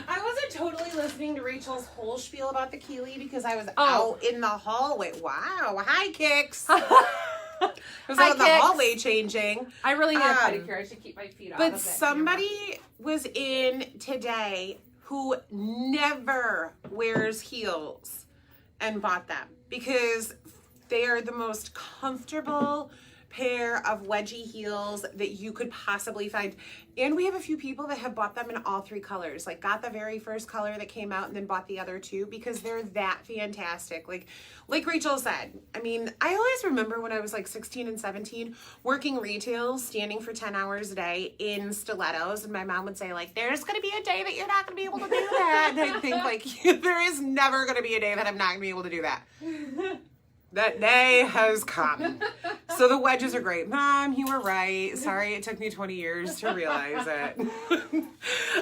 I wasn't totally listening to Rachel's whole spiel about the Keeley because I was out in the hallway. Wow. Hi, Kicks. I was out in the hallway changing. I really need a pedicure. I should keep my feet off of But that somebody was in today who never wears heels and bought them because they are the most comfortable pair of wedgie heels that you could possibly find. And we have a few people that have bought them in all three colors, like got the very first color that came out and then bought the other two because they're that fantastic. Like Rachel said, I mean, I always remember when I was like 16 and 17 working retail, standing for 10 hours a day in stilettos, and my mom would say like, there's gonna be a day that you're not gonna be able to do that. And I think like, there is never gonna be a day that I'm not gonna be able to do that. That day has come. So the wedges are great. Mom, you were right. Sorry, it took me 20 years to realize it.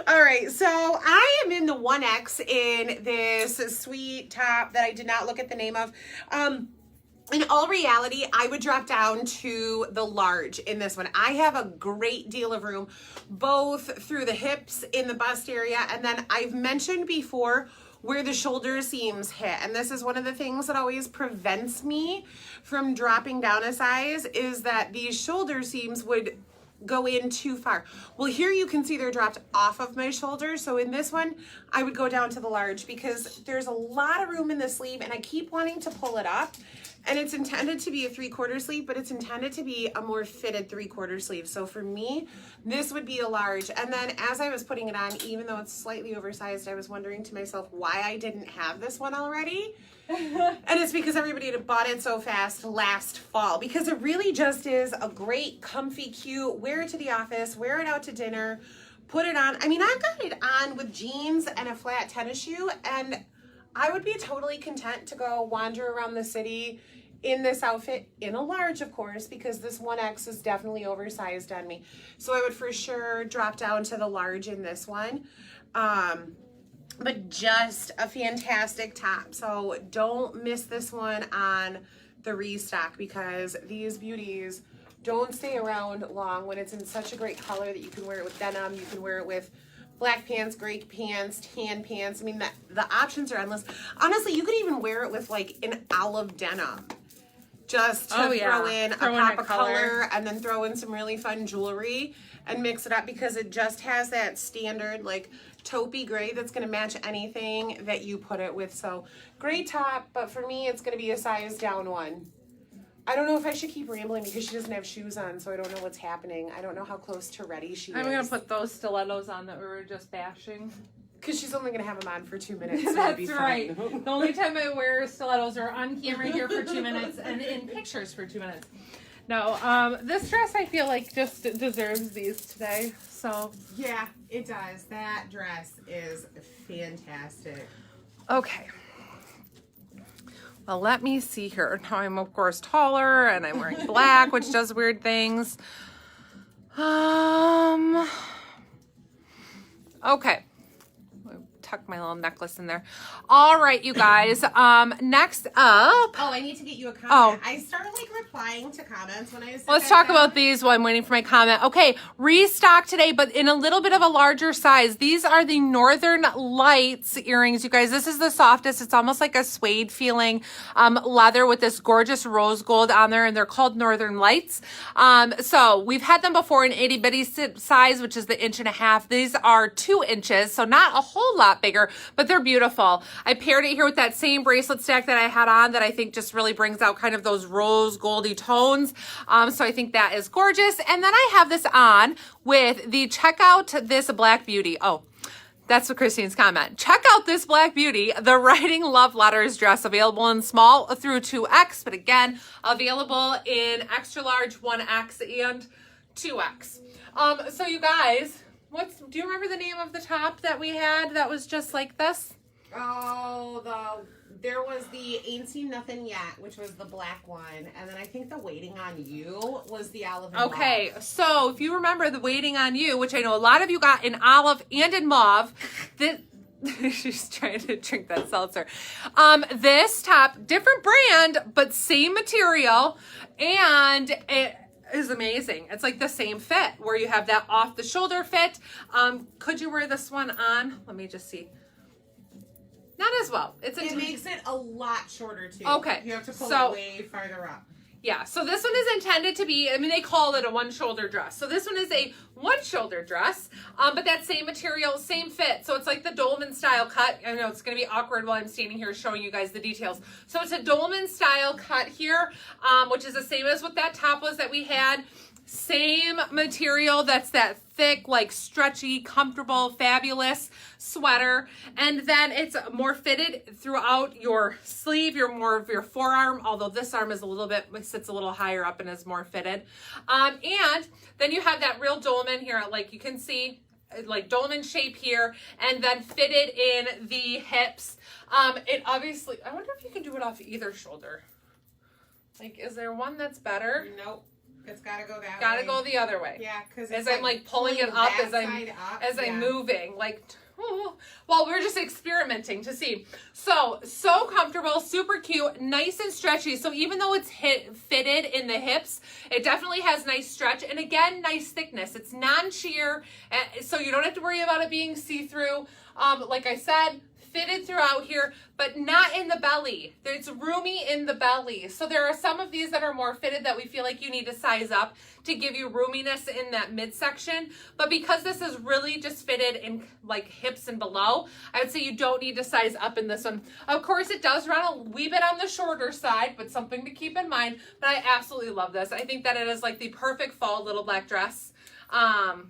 All right, so I am in the 1X in this sweet top that I did not look at the name of. In all reality, I would drop down to the large in this one. I have a great deal of room, both through the hips, in the bust area, and then I've mentioned before where the shoulder seams hit. And this is one of the things that always prevents me from dropping down a size is that these shoulder seams would go in too far. Well, here you can see they're dropped off of my shoulder. So in this one, I would go down to the large because there's a lot of room in the sleeve and I keep wanting to pull it up. And it's intended to be a 3/4 sleeve, but it's intended to be a more fitted 3/4 sleeve. So for me, this would be a large. And then as I was putting it on, even though it's slightly oversized, I was wondering to myself why I didn't have this one already. And it's because everybody had bought it so fast last fall, because it really just is a great, comfy, cute, wear it to the office, wear it out to dinner, put it on. I mean, I've got it on with jeans and a flat tennis shoe, and I would be totally content to go wander around the city in this outfit, in a large, of course, because this 1X is definitely oversized on me. So I would for sure drop down to the large in this one. But just a fantastic top. So don't miss this one on the restock because these beauties don't stay around long when it's in such a great color that you can wear it with denim, you can wear it with black pants, gray pants, tan pants. I mean, the options are endless. Honestly, you could even wear it with like an olive denim. Just to throw in a pop of color and then throw in some really fun jewelry and mix it up because it just has that standard like taupey gray that's going to match anything that you put it with. So great top, but for me it's going to be a size down one. I don't know if I should keep rambling because she doesn't have shoes on, so I don't know what's happening. I don't know how close to ready she is. I'm going to put those stilettos on that we were just bashing. Because she's only going to have them on for 2 minutes. So That's right. The only time I wear stilettos are on camera here for 2 minutes and in pictures for 2 minutes. No, this dress I feel like just deserves these today. So Yeah, it does. That dress is fantastic. okay. Well, let me see here. Now I'm of course taller and I'm wearing black, which does weird things. Okay. Tuck my little necklace in there. All right, you guys. Next up. Oh, I need to get you a comment. Oh. I started like replying to comments when I was. Let's talk about these while I'm waiting for my comment. Okay, restock today, but in a little bit of a larger size. These are the Northern Lights earrings, you guys. This is the softest. It's almost like a suede feeling leather with this gorgeous rose gold on there, and they're called Northern Lights. So we've had them before in itty bitty size, which is the 1.5 inches. These are 2 inches, so not a whole lot bigger, but they're beautiful. I paired it here with that same bracelet stack that I had on that I think just really brings out kind of those rose goldy tones. So I think that is gorgeous. And then I have this on with the check out this black beauty. Oh, that's what Christine's comment. Check out this black beauty, the Writing Love Letters dress, available in small through 2X, but again, available in extra large, 1X and 2X. So you guys, do you remember the name of the top that we had that was just like this? Oh, there was the Ain't Seen Nothing Yet, which was the black one, and then I think the Waiting on You was the olive and Okay, mauve. so if you remember the Waiting on You, which I know a lot of you got in olive and in mauve, she's trying to drink that seltzer. This top, different brand, but same material, and is amazing. It's like the same fit where you have that off the shoulder fit. Could you wear this one on? Let me just see. Not as well. It makes it a lot shorter too. Okay. You have to pull it way farther up. Yeah, so this one is intended to be, I mean, they call it a one shoulder dress. So this one is a one shoulder dress, but that same material, same fit. So it's like the dolman style cut. I know it's going to be awkward while I'm standing here showing you guys the details. So it's a dolman style cut here, which is the same as what that top was that we had. Same material, that's that thick, like stretchy, comfortable, fabulous sweater. And then it's more fitted throughout your sleeve, more of your forearm, although this arm is a little bit, sits a little higher up and is more fitted. And then you have that real dolman here, like you can see, like dolman shape here, and then fitted in the hips. It obviously, I wonder if you can do it off either shoulder. Like, is there one that's better? Nope. It's gotta go that way. Gotta go the other way. Yeah, because as I'm like pulling it up as I'm moving, like, well, we're just experimenting to see. So comfortable, super cute, nice and stretchy. So even though it's fitted in the hips, it definitely has nice stretch, and again, nice thickness. It's non-sheer, so you don't have to worry about it being see-through. Like I said, fitted throughout here, but not in the belly. It's roomy in the belly. So there are some of these that are more fitted that we feel like you need to size up to give you roominess in that midsection. But because this is really just fitted in like hips and below, I would say you don't need to size up in this one. Of course, it does run a wee bit on the shorter side, but something to keep in mind. But I absolutely love this. I think that it is like the perfect fall little black dress. I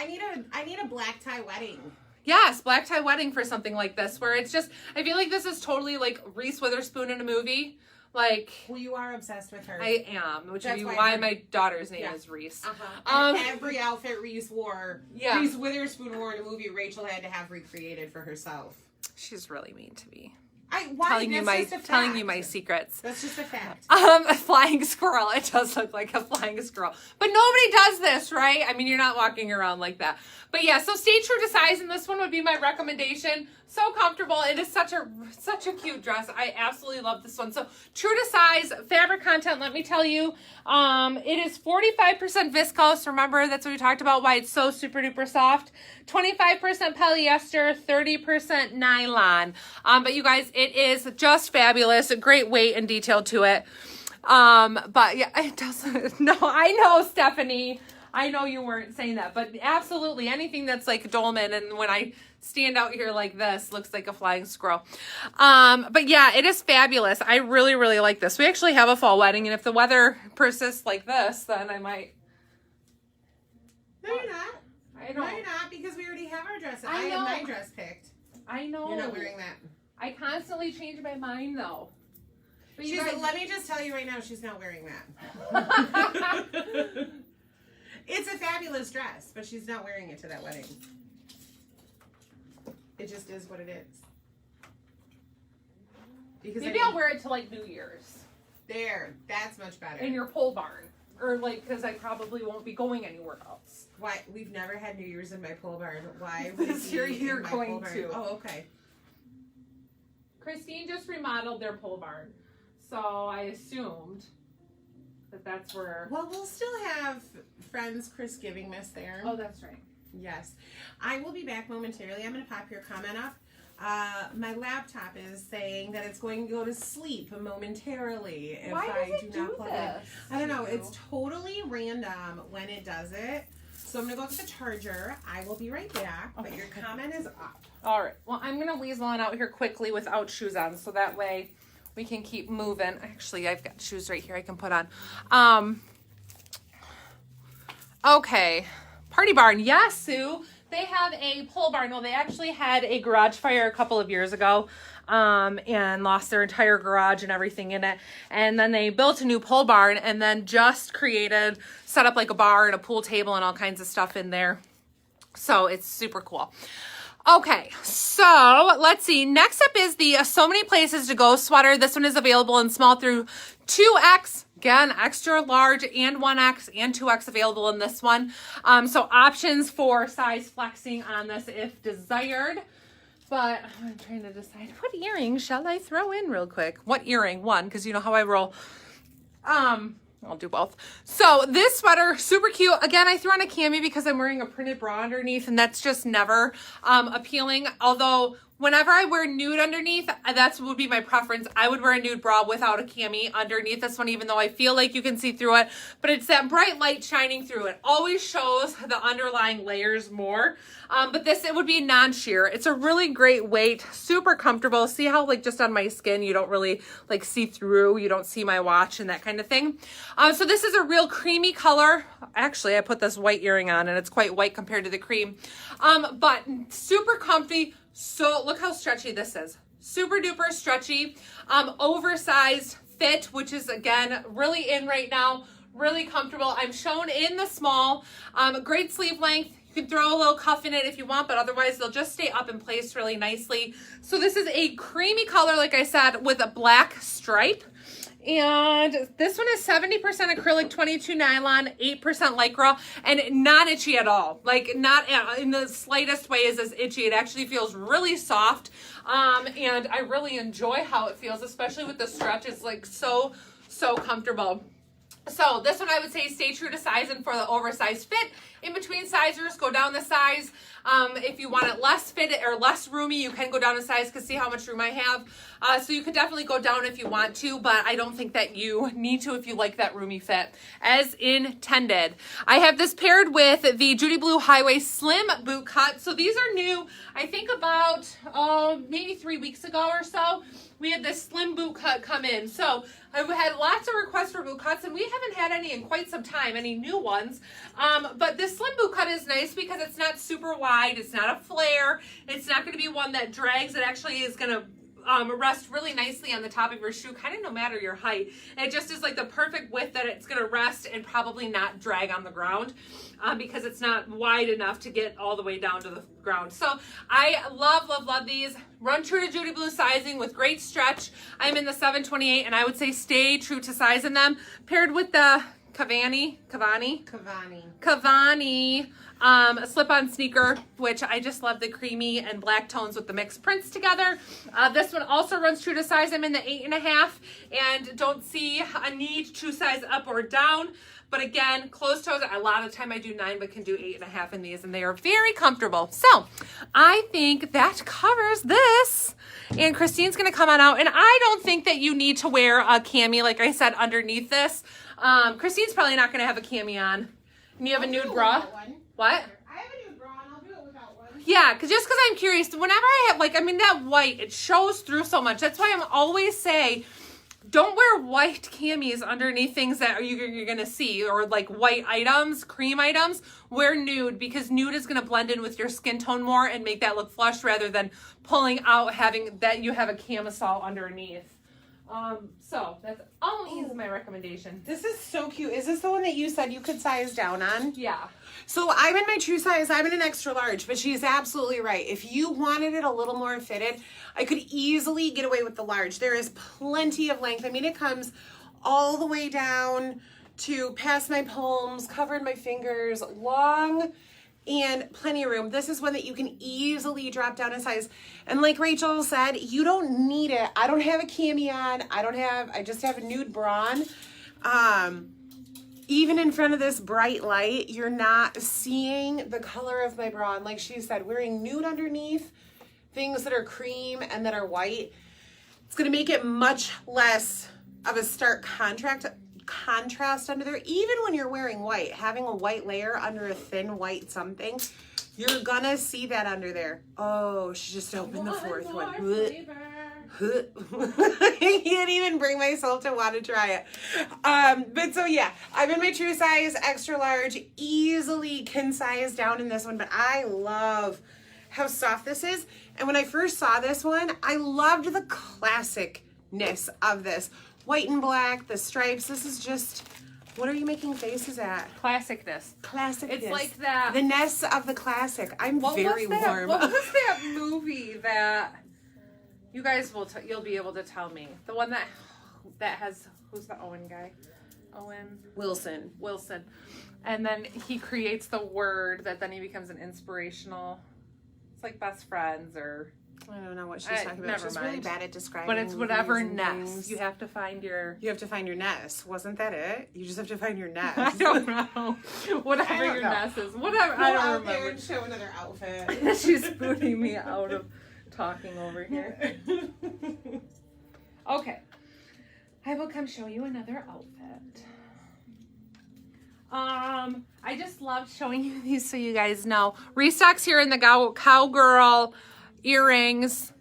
need a black tie wedding. Yes, black tie wedding for something like this, where it's just, I feel like this is totally like Reese Witherspoon in a movie. Like, well, you are obsessed with her. I am, which is why my daughter's name is Reese. And every outfit Reese wore, Reese Witherspoon wore in a movie, Rachel had to have recreated for herself. She's really mean to me. Telling you my secrets. That's just a fact. A flying squirrel. It does look like a flying squirrel. But nobody does this, right? I mean, you're not walking around like that. But yeah, so stay true to size, and this one would be my recommendation. So comfortable. It is such a cute dress. I absolutely love this one. So true to size, fabric content, let me tell you, it is 45% viscose. Remember, that's what we talked about, why it's so super duper soft. 25% polyester, 30% nylon. But you guys, it is just fabulous. A great weight and detail to it. But yeah, it doesn't. No, I know, Stephanie. I know you weren't saying that, but absolutely anything that's like dolman, and when I stand out here like this, looks like a flying squirrel. But yeah, it is fabulous. I really, really like this. We actually have a fall wedding, and if the weather persists like this, then I might. No, you're not. I know. No, you're not, because we already have our dress. I have my dress picked. I know. You're not wearing that. I constantly change my mind, though. But let me just tell you right now, she's not wearing that. It's a fabulous dress, but she's not wearing it to that wedding. It just is what it is. Because maybe I'll wear it to like New Year's. There, that's much better. In your pole barn. Or like, because I probably won't be going anywhere else. Why? We've never had New Year's in my pole barn. Why? This year you're going to. Oh, okay. Christine just remodeled their pole barn. So I assumed that that's where. Well, we'll still have Friends Christgiving Miss there. Oh, that's right. Yes. I will be back momentarily. I'm going to pop your comment up. My laptop is saying that it's going to go to sleep momentarily if I do not plug it. I don't know. It's totally random when it does it. So I'm going to go get the charger. I will be right back, but your comment is up. All right. Well, I'm going to weasel on out here quickly without shoes on, so that way we can keep moving. Actually, I've got shoes right here I can put on. Okay. Party barn. Yes, Sue. They have a pole barn. Well, they actually had a garage fire a couple of years ago and lost their entire garage and everything in it. And then they built a new pole barn and then just set up like a bar and a pool table and all kinds of stuff in there. So it's super cool. Okay, so let's see. Next up is the So Many Places to Go sweater. This one is available in small through 2X. Again, extra large and 1X and 2X available in this one. So options for size flexing on this if desired. But I'm trying to decide what earring shall I throw in real quick. What earring? One, because you know how I roll. I'll do both. So this sweater, super cute. Again, I threw on a cami because I'm wearing a printed bra underneath, and that's just never appealing. Although whenever I wear nude underneath, that's would be my preference. I would wear a nude bra without a cami underneath this one, even though I feel like you can see through it. But it's that bright light shining through it. Always shows the underlying layers more. But this, it would be non-sheer. It's a really great weight, super comfortable. See how like just on my skin, you don't really like see through. You don't see my watch and that kind of thing. So this is a real creamy color. Actually, I put this white earring on and it's quite white compared to the cream. But super comfy. So look how stretchy this is. Super duper stretchy, oversized fit, which is again, really in right now, really comfortable. I'm shown in the small, great sleeve length. You can throw a little cuff in it if you want, but otherwise they'll just stay up in place really nicely. So this is a creamy color, like I said, with a black stripe. And this one is 70% acrylic, 22 nylon, 8% lycra, and not itchy at all. Like not in the slightest way is this itchy. It actually feels really soft. And I really enjoy how it feels, especially with the stretch. It's like so comfortable. So this one I would say stay true to size, and for the oversized fit, in between sizers, go down the size. If you want it less fit or less roomy, you can go down a size because see how much room I have. So you could definitely go down if you want to, but I don't think that you need to if you like that roomy fit as intended. I have this paired with the Judy Blue Highway Slim boot cut. So these are new, I think about maybe 3 weeks ago or so. We had this slim boot cut come in. So I've had lots of requests for boot cuts, and we haven't had any in quite some time, any new ones. But this slim boot cut is nice because it's not super wide. It's not a flare. It's not going to be one that drags. It actually is going to rest really nicely on the top of your shoe, kind of no matter your height. And it just is like the perfect width that it's going to rest and probably not drag on the ground because it's not wide enough to get all the way down to the ground. So I love these. Run true to Judy Blue sizing with great stretch. I'm in the 728, and I would say stay true to size in them. Paired with the Cavani slip-on sneaker, which I just love the creamy and black tones with the mixed prints together. This one also runs true to size. I'm in the 8.5 and don't see a need to size up or down. But again, closed toes, a lot of the time I do 9, but can do 8.5 in these, and they are very comfortable. So I think that covers this. And Christine's gonna come on out, and I don't think that you need to wear a cami, like I said, underneath this. Christine's probably not gonna have a cami on. And you have a nude bra? What? I have a nude bra and I'll do it without one. Yeah, because I'm curious. Whenever I have, like, I mean, that white, it shows through so much. That's why I'm always say, don't wear white camis underneath things that you're going to see, or like white items, cream items. Wear nude, because nude is going to blend in with your skin tone more and make that look flush rather than pulling out, having that you have a camisole underneath. So that's always my recommendation. This is so cute. Is this the one that you said you could size down on? Yeah. So I'm in my true size. I'm in an extra large, but she's absolutely right. If you wanted it a little more fitted, I could easily get away with the large. There is plenty of length. I mean, it comes all the way down to past my palms, covering my fingers, long, and plenty of room. This is one that you can easily drop down a size. And like Rachel said, you don't need it. I don't have a cami on. I just have a nude bra on. Even in front of this bright light, you're not seeing the color of my bra. And like she said, wearing nude underneath, things that are cream and that are white, it's gonna make it much less of a stark contrast under there. Even when you're wearing white, having a white layer under a thin white something, you're gonna see that under there. Oh, she just opened the fourth one. I can't even bring myself to want to try it. But so yeah, I'm in my true size, extra large, easily can size down in this one, but I love how soft this is. And when I first saw this one, I loved the classicness of this. White and black, the stripes. This is just, what are you making faces at? Classicness. Classicness. It's like that. The ness of the classic. I'm very warm. What was that movie that you guys you'll be able to tell me? The one that has, who's the Owen guy? Wilson. And then he creates the word that then he becomes an inspirational, it's like best friends or I don't know what she's talking about. never She's really mind. bad at describing. But it's whatever movies and nest. things. You have to find your... You have to find your nest. Wasn't that it? You just have to find your nest. I don't know. Whatever I don't your know. nest is. Whatever. Go I don't out there remember. and show another outfit. She's booting me out of talking over here. Okay. I will come show you another outfit. I just love showing you these so you guys know. Restocks here in the cowgirl earrings.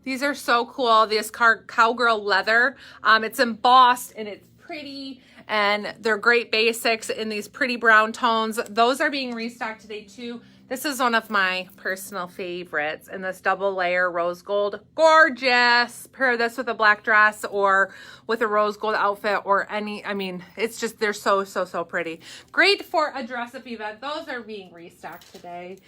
These are so cool. This cowgirl leather. It's embossed and it's pretty, and they're great basics in these pretty brown tones. Those are being restocked today too. This is one of my personal favorites in this double layer rose gold. Gorgeous. Pair this with a black dress or with a rose gold outfit or any, I mean, it's just, they're so pretty. Great for a dress up event. Those are being restocked today.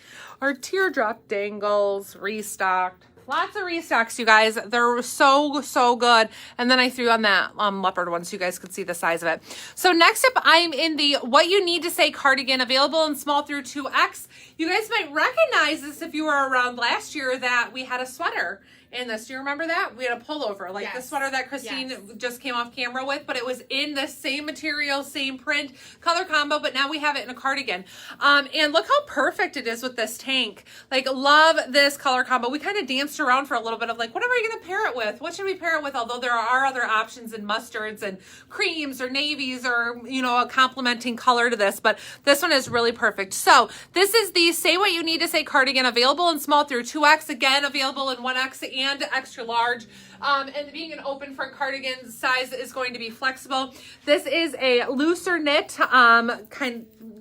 Our teardrop dangles restocked. Lots of restocks, you guys. They're so good. And then I threw on that leopard one so you guys could see the size of it. So next up, I'm in the What You Need to Say cardigan, available in small through 2X. You guys might recognize this if you were around last year that we had a sweater in this. Do you remember that? We had a pullover, like the sweater that Christine just came off camera with, but it was in the same material, same print, color combo, but now we have it in a cardigan. And look how perfect it is with this tank. Like, love this color combo. We kind of danced around for a little bit of like, what are we going to pair it with? What should we pair it with? Although there are other options in mustards and creams or navies or, you know, a complementing color to this, but this one is really perfect. So this is the Say What You Need to Say cardigan, available in small through 2X, again, available in 1X and extra large. And being an open front cardigan, size is going to be flexible. This is a looser knit,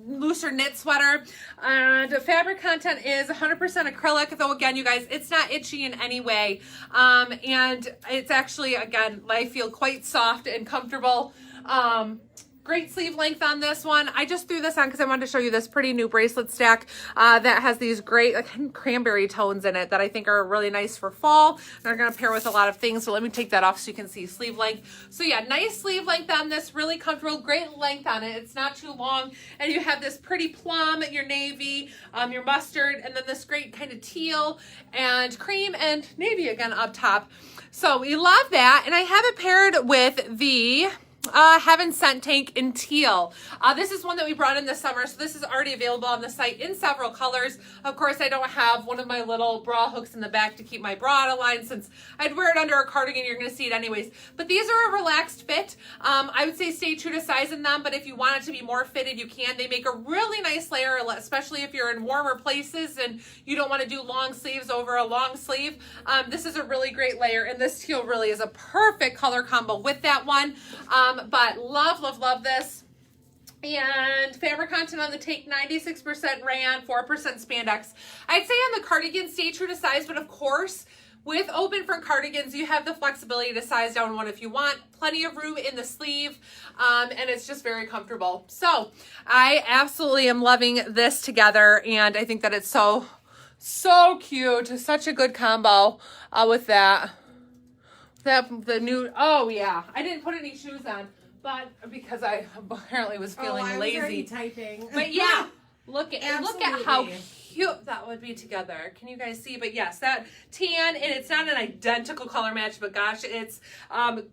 looser knit sweater. The fabric content is 100% acrylic, though again, you guys, it's not itchy in any way. And it's actually, again, I feel quite soft and comfortable. Great sleeve length on this one. I just threw this on because I wanted to show you this pretty new bracelet stack that has these great cranberry tones in it that I think are really nice for fall. And they're going to pair with a lot of things. So let me take that off so you can see sleeve length. So yeah, nice sleeve length on this, really comfortable, great length on it. It's not too long. And you have this pretty plum, your navy, your mustard, and then this great kind of teal and cream and navy again up top. So we love that. And I have it paired with the Heaven Sent tank in teal. This is one that we brought in this summer, so this is already available on the site in several colors. Of course, I don't have one of my little bra hooks in the back to keep my bra out of line, since I'd wear it under a cardigan. You're going to see it anyways. But these are a relaxed fit. I would say stay true to size in them, but if you want it to be more fitted, you can. They make a really nice layer, especially if you're in warmer places and you don't want to do long sleeves over a long sleeve. This is a really great layer, and this teal really is a perfect color combo with that one. But love this. And fabric content on the tank, 96% rayon, 4% spandex. I'd say on the cardigan, stay true to size, but of course, with open front cardigans, you have the flexibility to size down one if you want. Plenty of room in the sleeve, and it's just very comfortable. So I absolutely am loving this together, and I think that it's so cute. Such a good combo with that. The new, oh yeah, I didn't put any shoes on, but because I apparently was feeling I was lazy. already typing. But yeah, look at how Absolutely. cute that would be together. Can you guys see? But yes, that tan, and it's not an identical color match, but gosh, it's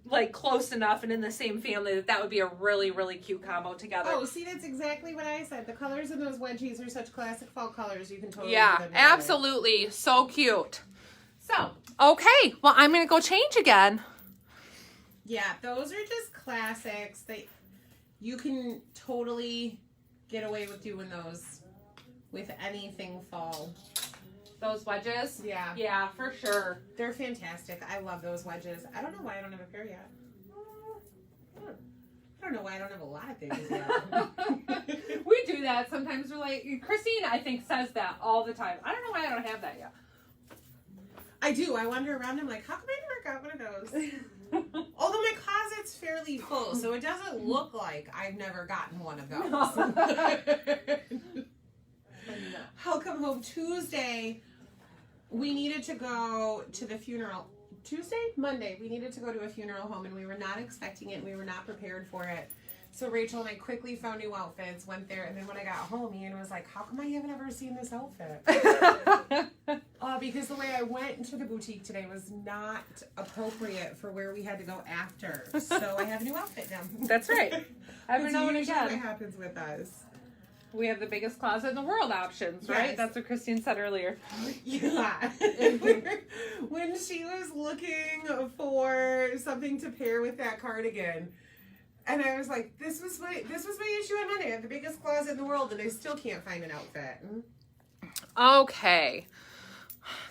like close enough and in the same family that would be a really cute combo together. Oh, see, that's exactly what I said. The colors in those wedgies are such classic fall colors. You can totally Yeah, do them together. absolutely. So cute. So, okay. Well, I'm going to go change again. Yeah, those are just classics. You can totally get away with doing those with anything fall. Those wedges? Yeah. Yeah, for sure. They're fantastic. I love those wedges. I don't know why I don't have a pair yet. I don't know why I don't have a lot of things yet. We do that. Sometimes we're like, Christine, I think, says that all the time. I don't know why I don't have that yet. I do. I wander around. I'm like, how come I never got one of those? Although my closet's fairly full, so it doesn't look like I've never gotten one of those. I'll come home Tuesday. We needed to go to the funeral. Monday. We needed to go to a funeral home, and we were not expecting it. We were not prepared for it. So Rachel and I quickly found new outfits, went there, and then when I got home, Ian was like, how come I haven't ever seen this outfit? Because the way I went into the boutique today was not appropriate for where we had to go after. So I have a new outfit now. That's right. Every now and Usually what again. happens with us. We have the biggest closet in the world options, right? Yes. That's what Christine said earlier. Yeah. When she was looking for something to pair with that cardigan, and I was like, this was my issue on Monday. I have the biggest closet in the world, and I still can't find an outfit. Okay.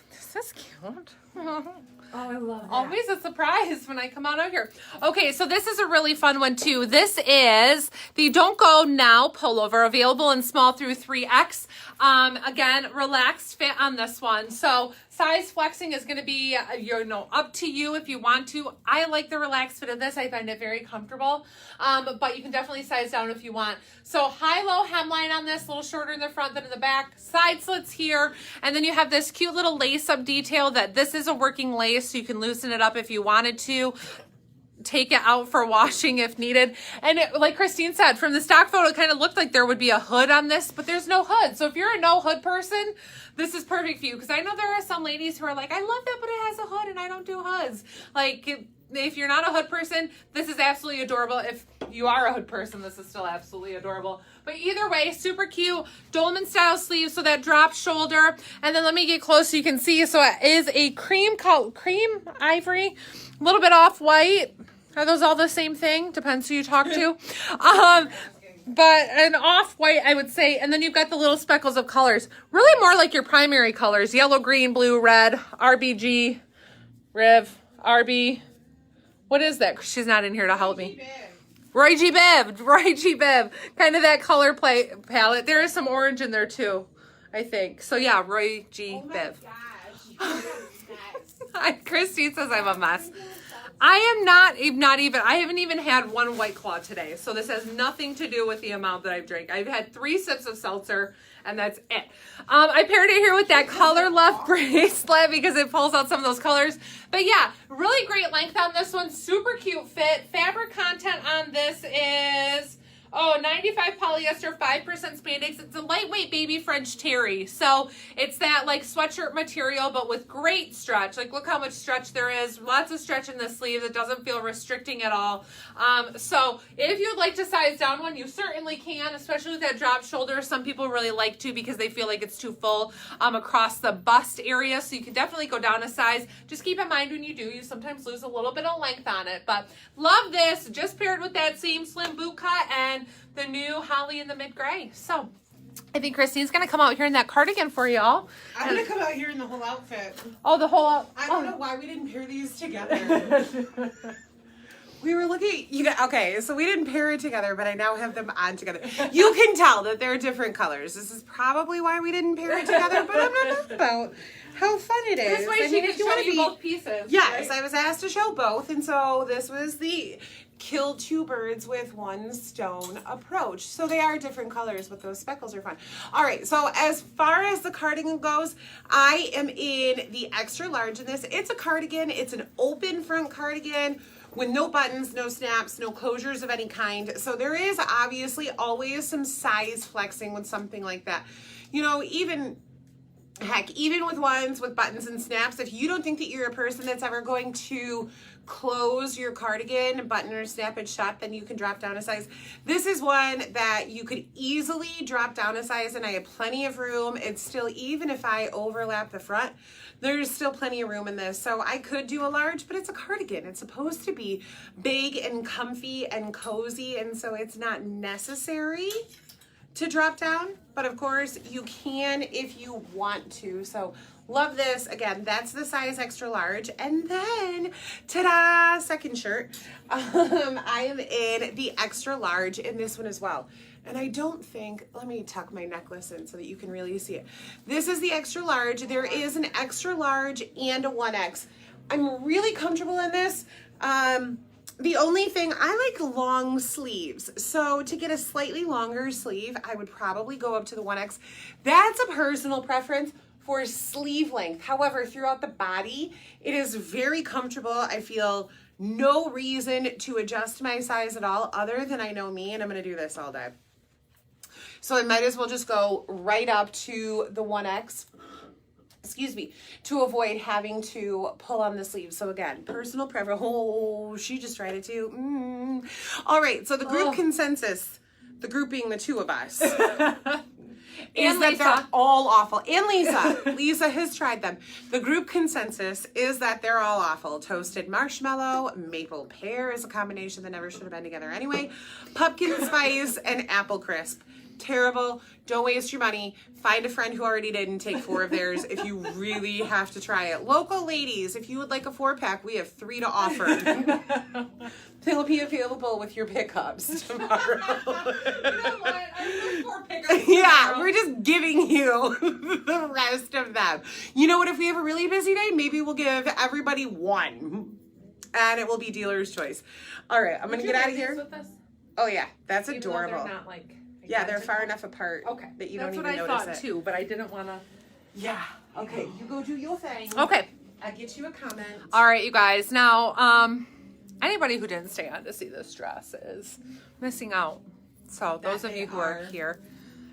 This is cute. Oh, I love that. Always a surprise when I come out of here. Okay, so this is a really fun one too. This is the Don't Go Now pullover, available in small through 3X. Again, relaxed fit on this one. So size flexing is going to be, up to you if you want to. I like the relaxed fit of this. I find it very comfortable. But you can definitely size down if you want. So high-low hemline on this, a little shorter in the front than in the back. Side slits here. And then you have this cute little lace-up detail that this is a working lace, so you can loosen it up if you wanted to. Take it out for washing if needed. And like Christine said, from the stock photo, it kind of looked like there would be a hood on this, but there's no hood. So if you're a no hood person, this is perfect for you. Because I know there are some ladies who are like, I love that, but it has a hood and I don't do hoods. Like, if you're not a hood person, this is absolutely adorable. If you are a hood person, this is still absolutely adorable. But either way, super cute. Dolman style sleeves, so that drop shoulder. And then let me get close so you can see. So it is a cream ivory, a little bit off white. Are those all the same thing? Depends who you talk to. But an off-white, I would say. And then you've got the little speckles of colors. Really more like your primary colors. Yellow, green, blue, red, RBG, Riv, RB. What is that? She's not in here to help me. Roy G. Biv. Kind of that color palette. There is some orange in there too, I think. So yeah, Roy G. Biv. Christine says I'm a mess. I am not even, I haven't even had one White Claw today. So this has nothing to do with the amount that I've drank. I've had 3 sips of seltzer and that's it. I paired it here with that Color Love bracelet because it pulls out some of those colors. But yeah, really great length on this one. Super cute fit. Fabric content on this is 95 polyester, 5% spandex. It's a lightweight baby French terry. So it's that like sweatshirt material, but with great stretch. Like look how much stretch there is. Lots of stretch in the sleeves. It doesn't feel restricting at all. So if you'd like to size down one, you certainly can, especially with that drop shoulder. Some people really like to because they feel like it's too full across the bust area. So you can definitely go down a size. Just keep in mind when you do, you sometimes lose a little bit of length on it. But love this. Just paired with that same slim boot cut and the new Holly in the mid gray. So I think Christine's gonna come out here in that cardigan for y'all. I'm gonna come out here in the whole outfit. Oh, the whole I don't know why we didn't pair these together. We were looking, okay, so we didn't pair it together, but I now have them on together. You can tell that they're different colors. This is probably why we didn't pair it together, but I'm not mad about how fun it is. This way she can show you both pieces. Yes, right? I was asked to show both, and so this was the kill 2 birds with 1 stone approach. So they are different colors, but those speckles are fun. All right, so as far as the cardigan goes, I am in the extra large in this. It's a cardigan. It's an open front cardigan with no buttons, no snaps, no closures of any kind. So there is obviously always some size flexing with something like that. You know, even with ones with buttons and snaps, if you don't think that you're a person that's ever going to close your cardigan, button or snap it shut, then you can drop down a size. This is one that you could easily drop down a size, and I have plenty of room. It's still, even if I overlap the front, there's still plenty of room in this. So I could do a large, but it's a cardigan. It's supposed to be big and comfy and cozy, and so it's not necessary to drop down, but of course you can if you want to. So love this. Again, that's the size extra large. And then, ta-da, second shirt. I am in the extra large in this one as well. And I don't think, let me tuck my necklace in so that you can really see it. This is the extra large. There is an extra large and a 1X. I'm really comfortable in this. The only thing, I like long sleeves. So to get a slightly longer sleeve, I would probably go up to the 1X. That's a personal preference. for sleeve length. However, throughout the body, it is very comfortable. I feel no reason to adjust my size at all other than I know me, and I'm going to do this all day. So I might as well just go right up to the 1X, excuse me, to avoid having to pull on the sleeve. So again, personal preference. Oh, she just tried it too. All right, so the group consensus, the group being the two of us, is that they're all awful. And Lisa. Lisa has tried them. The group consensus is that they're all awful. Toasted marshmallow, maple pear is a combination that never should have been together anyway. Pumpkin spice and apple crisp. Terrible. Don't waste your money. Find a friend who already did and take 4 of theirs if you really have to try it. Local ladies, if you would like a 4-pack, we have 3 to offer. They'll be available with your pickups tomorrow. You know what? I need 4 pickups. Yeah, we're just giving you the rest of them. You know what? If we have a really busy day, maybe we'll give everybody 1. And it will be dealer's choice. All right, I'm going to get out of here. With us? Oh, yeah, that's Even though adorable. they're not like... Yeah, they're far enough apart that you don't even notice it. That's what I thought too, but I didn't want to. Yeah. Okay, you go do your thing. Okay. I'll get you a comment. All right, you guys. Now, anybody who didn't stay on to see this dress is missing out. So those of you who are here,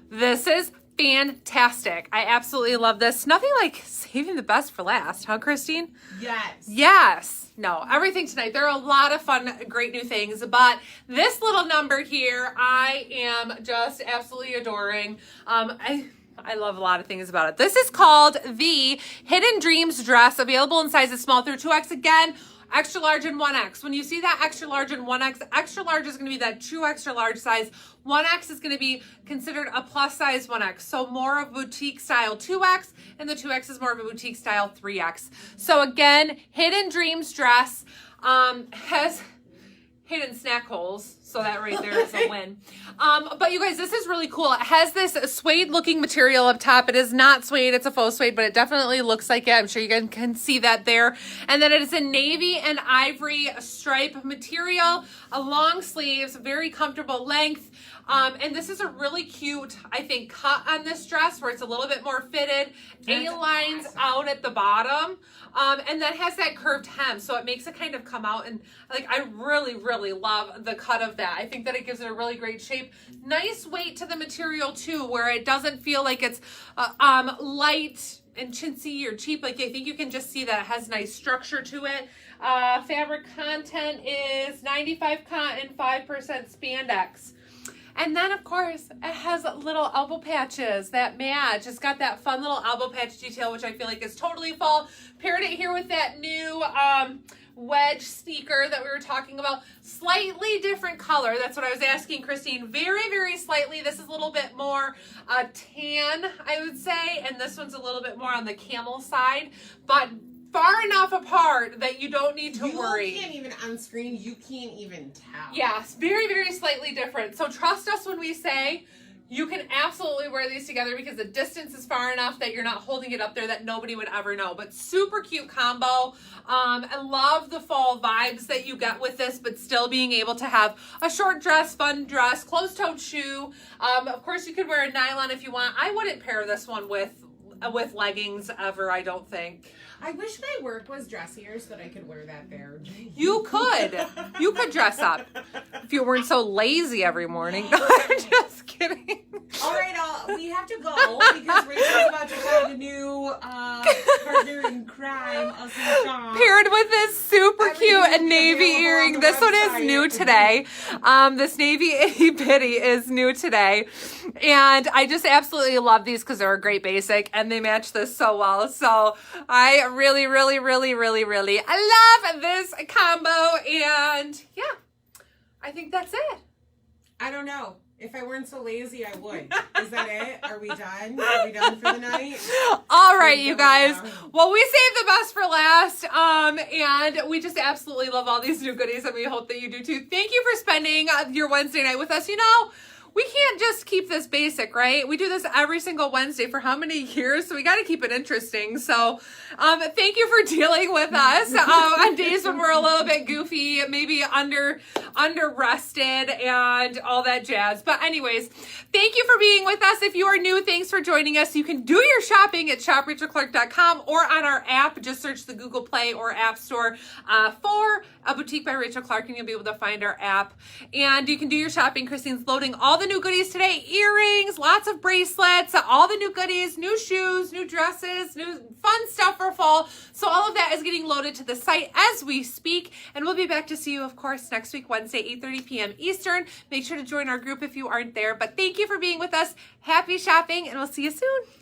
this is fantastic. I absolutely love this. Nothing like saving the best for last, huh, Christine? Yes. Yes. No, everything tonight. There are a lot of fun, great new things, but this little number here, I am just absolutely adoring. I love a lot of things about it. This is called the Hidden Dreams dress, available in sizes small through 2X. Again, extra large and 1X. When you see that extra large and 1X, extra large is going to be that true extra large size. 1X is going to be considered a plus size 1X. So more of boutique style 2X, and the 2X is more of a boutique style 3X. So again, Hidden Dreams dress has hidden snack holes. So that right there is a win. But you guys, this is really cool. It has this suede looking material up top. It is not suede, it's a faux suede, but it definitely looks like it. I'm sure you guys can see that there. And then it is a navy and ivory stripe material, long sleeves, very comfortable length. And this is a really cute, I think, cut on this dress where it's a little bit more fitted. A-lines out at the bottom. And then has that curved hem, so it makes it kind of come out, and like I really, really love the cut of that. I think that it gives it a really great shape. Nice weight to the material too, where it doesn't feel like it's light and chintzy or cheap. Like I think you can just see that it has nice structure to it. Fabric content is 95 cotton, 5% spandex. And then, of course, it has little elbow patches that match. It's got that fun little elbow patch detail, which I feel like is totally fall. Paired it here with that new wedge sneaker that we were talking about. Slightly different color. That's what I was asking Christine. Very, very slightly. This is a little bit more tan, I would say. And this one's a little bit more on the camel side. But far enough apart that you don't need to worry. You can't even on screen, you can't even tell. Yes, very, very slightly different. So trust us when we say you can absolutely wear these together because the distance is far enough that you're not holding it up there that nobody would ever know. But super cute combo. I love the fall vibes that you get with this, but still being able to have a short dress, fun dress, closed-toed shoe. Of course, you could wear a nylon if you want. I wouldn't pair this one with leggings ever, I don't think. I wish my work was dressier so that I could wear that there. You could dress up if you weren't so lazy every morning. No, I'm just kidding. All right, we have to go because Rachel's about to find a new partner in crime. Paired with this super cute and navy earring. This one is new today. This navy itty bitty is new today. And I just absolutely love these because they're a great basic and they match this so well. So I really, really, really, really, really love this combo. And yeah, I think that's it. I don't know. If I weren't so lazy, I would. Is that it? Are we done? Are we done for the night? All right, you guys. Well, we saved the best for last. And we just absolutely love all these new goodies, and we hope that you do too. Thank you for spending your Wednesday night with us. You know, we can't just keep this basic, right? We do this every single Wednesday for how many years? So we got to keep it interesting. So thank you for dealing with us on days when we're a little bit goofy, maybe under rested and all that jazz. But anyways, thank you for being with us. If you are new, thanks for joining us. You can do your shopping at shoprachelclark.com or on our app. Just search the Google Play or App Store for A Boutique by Rachel Clark, and you'll be able to find our app. And you can do your shopping. Christine's loading all the new goodies today. Earrings, lots of bracelets, all the new goodies, new shoes, new dresses, new fun stuff for fall. So all of that is getting loaded to the site as we speak. And we'll be back to see you, of course, next week, Wednesday, 8:30 p.m. Eastern. Make sure to join our group if you aren't there. But thank you for being with us. Happy shopping, and we'll see you soon.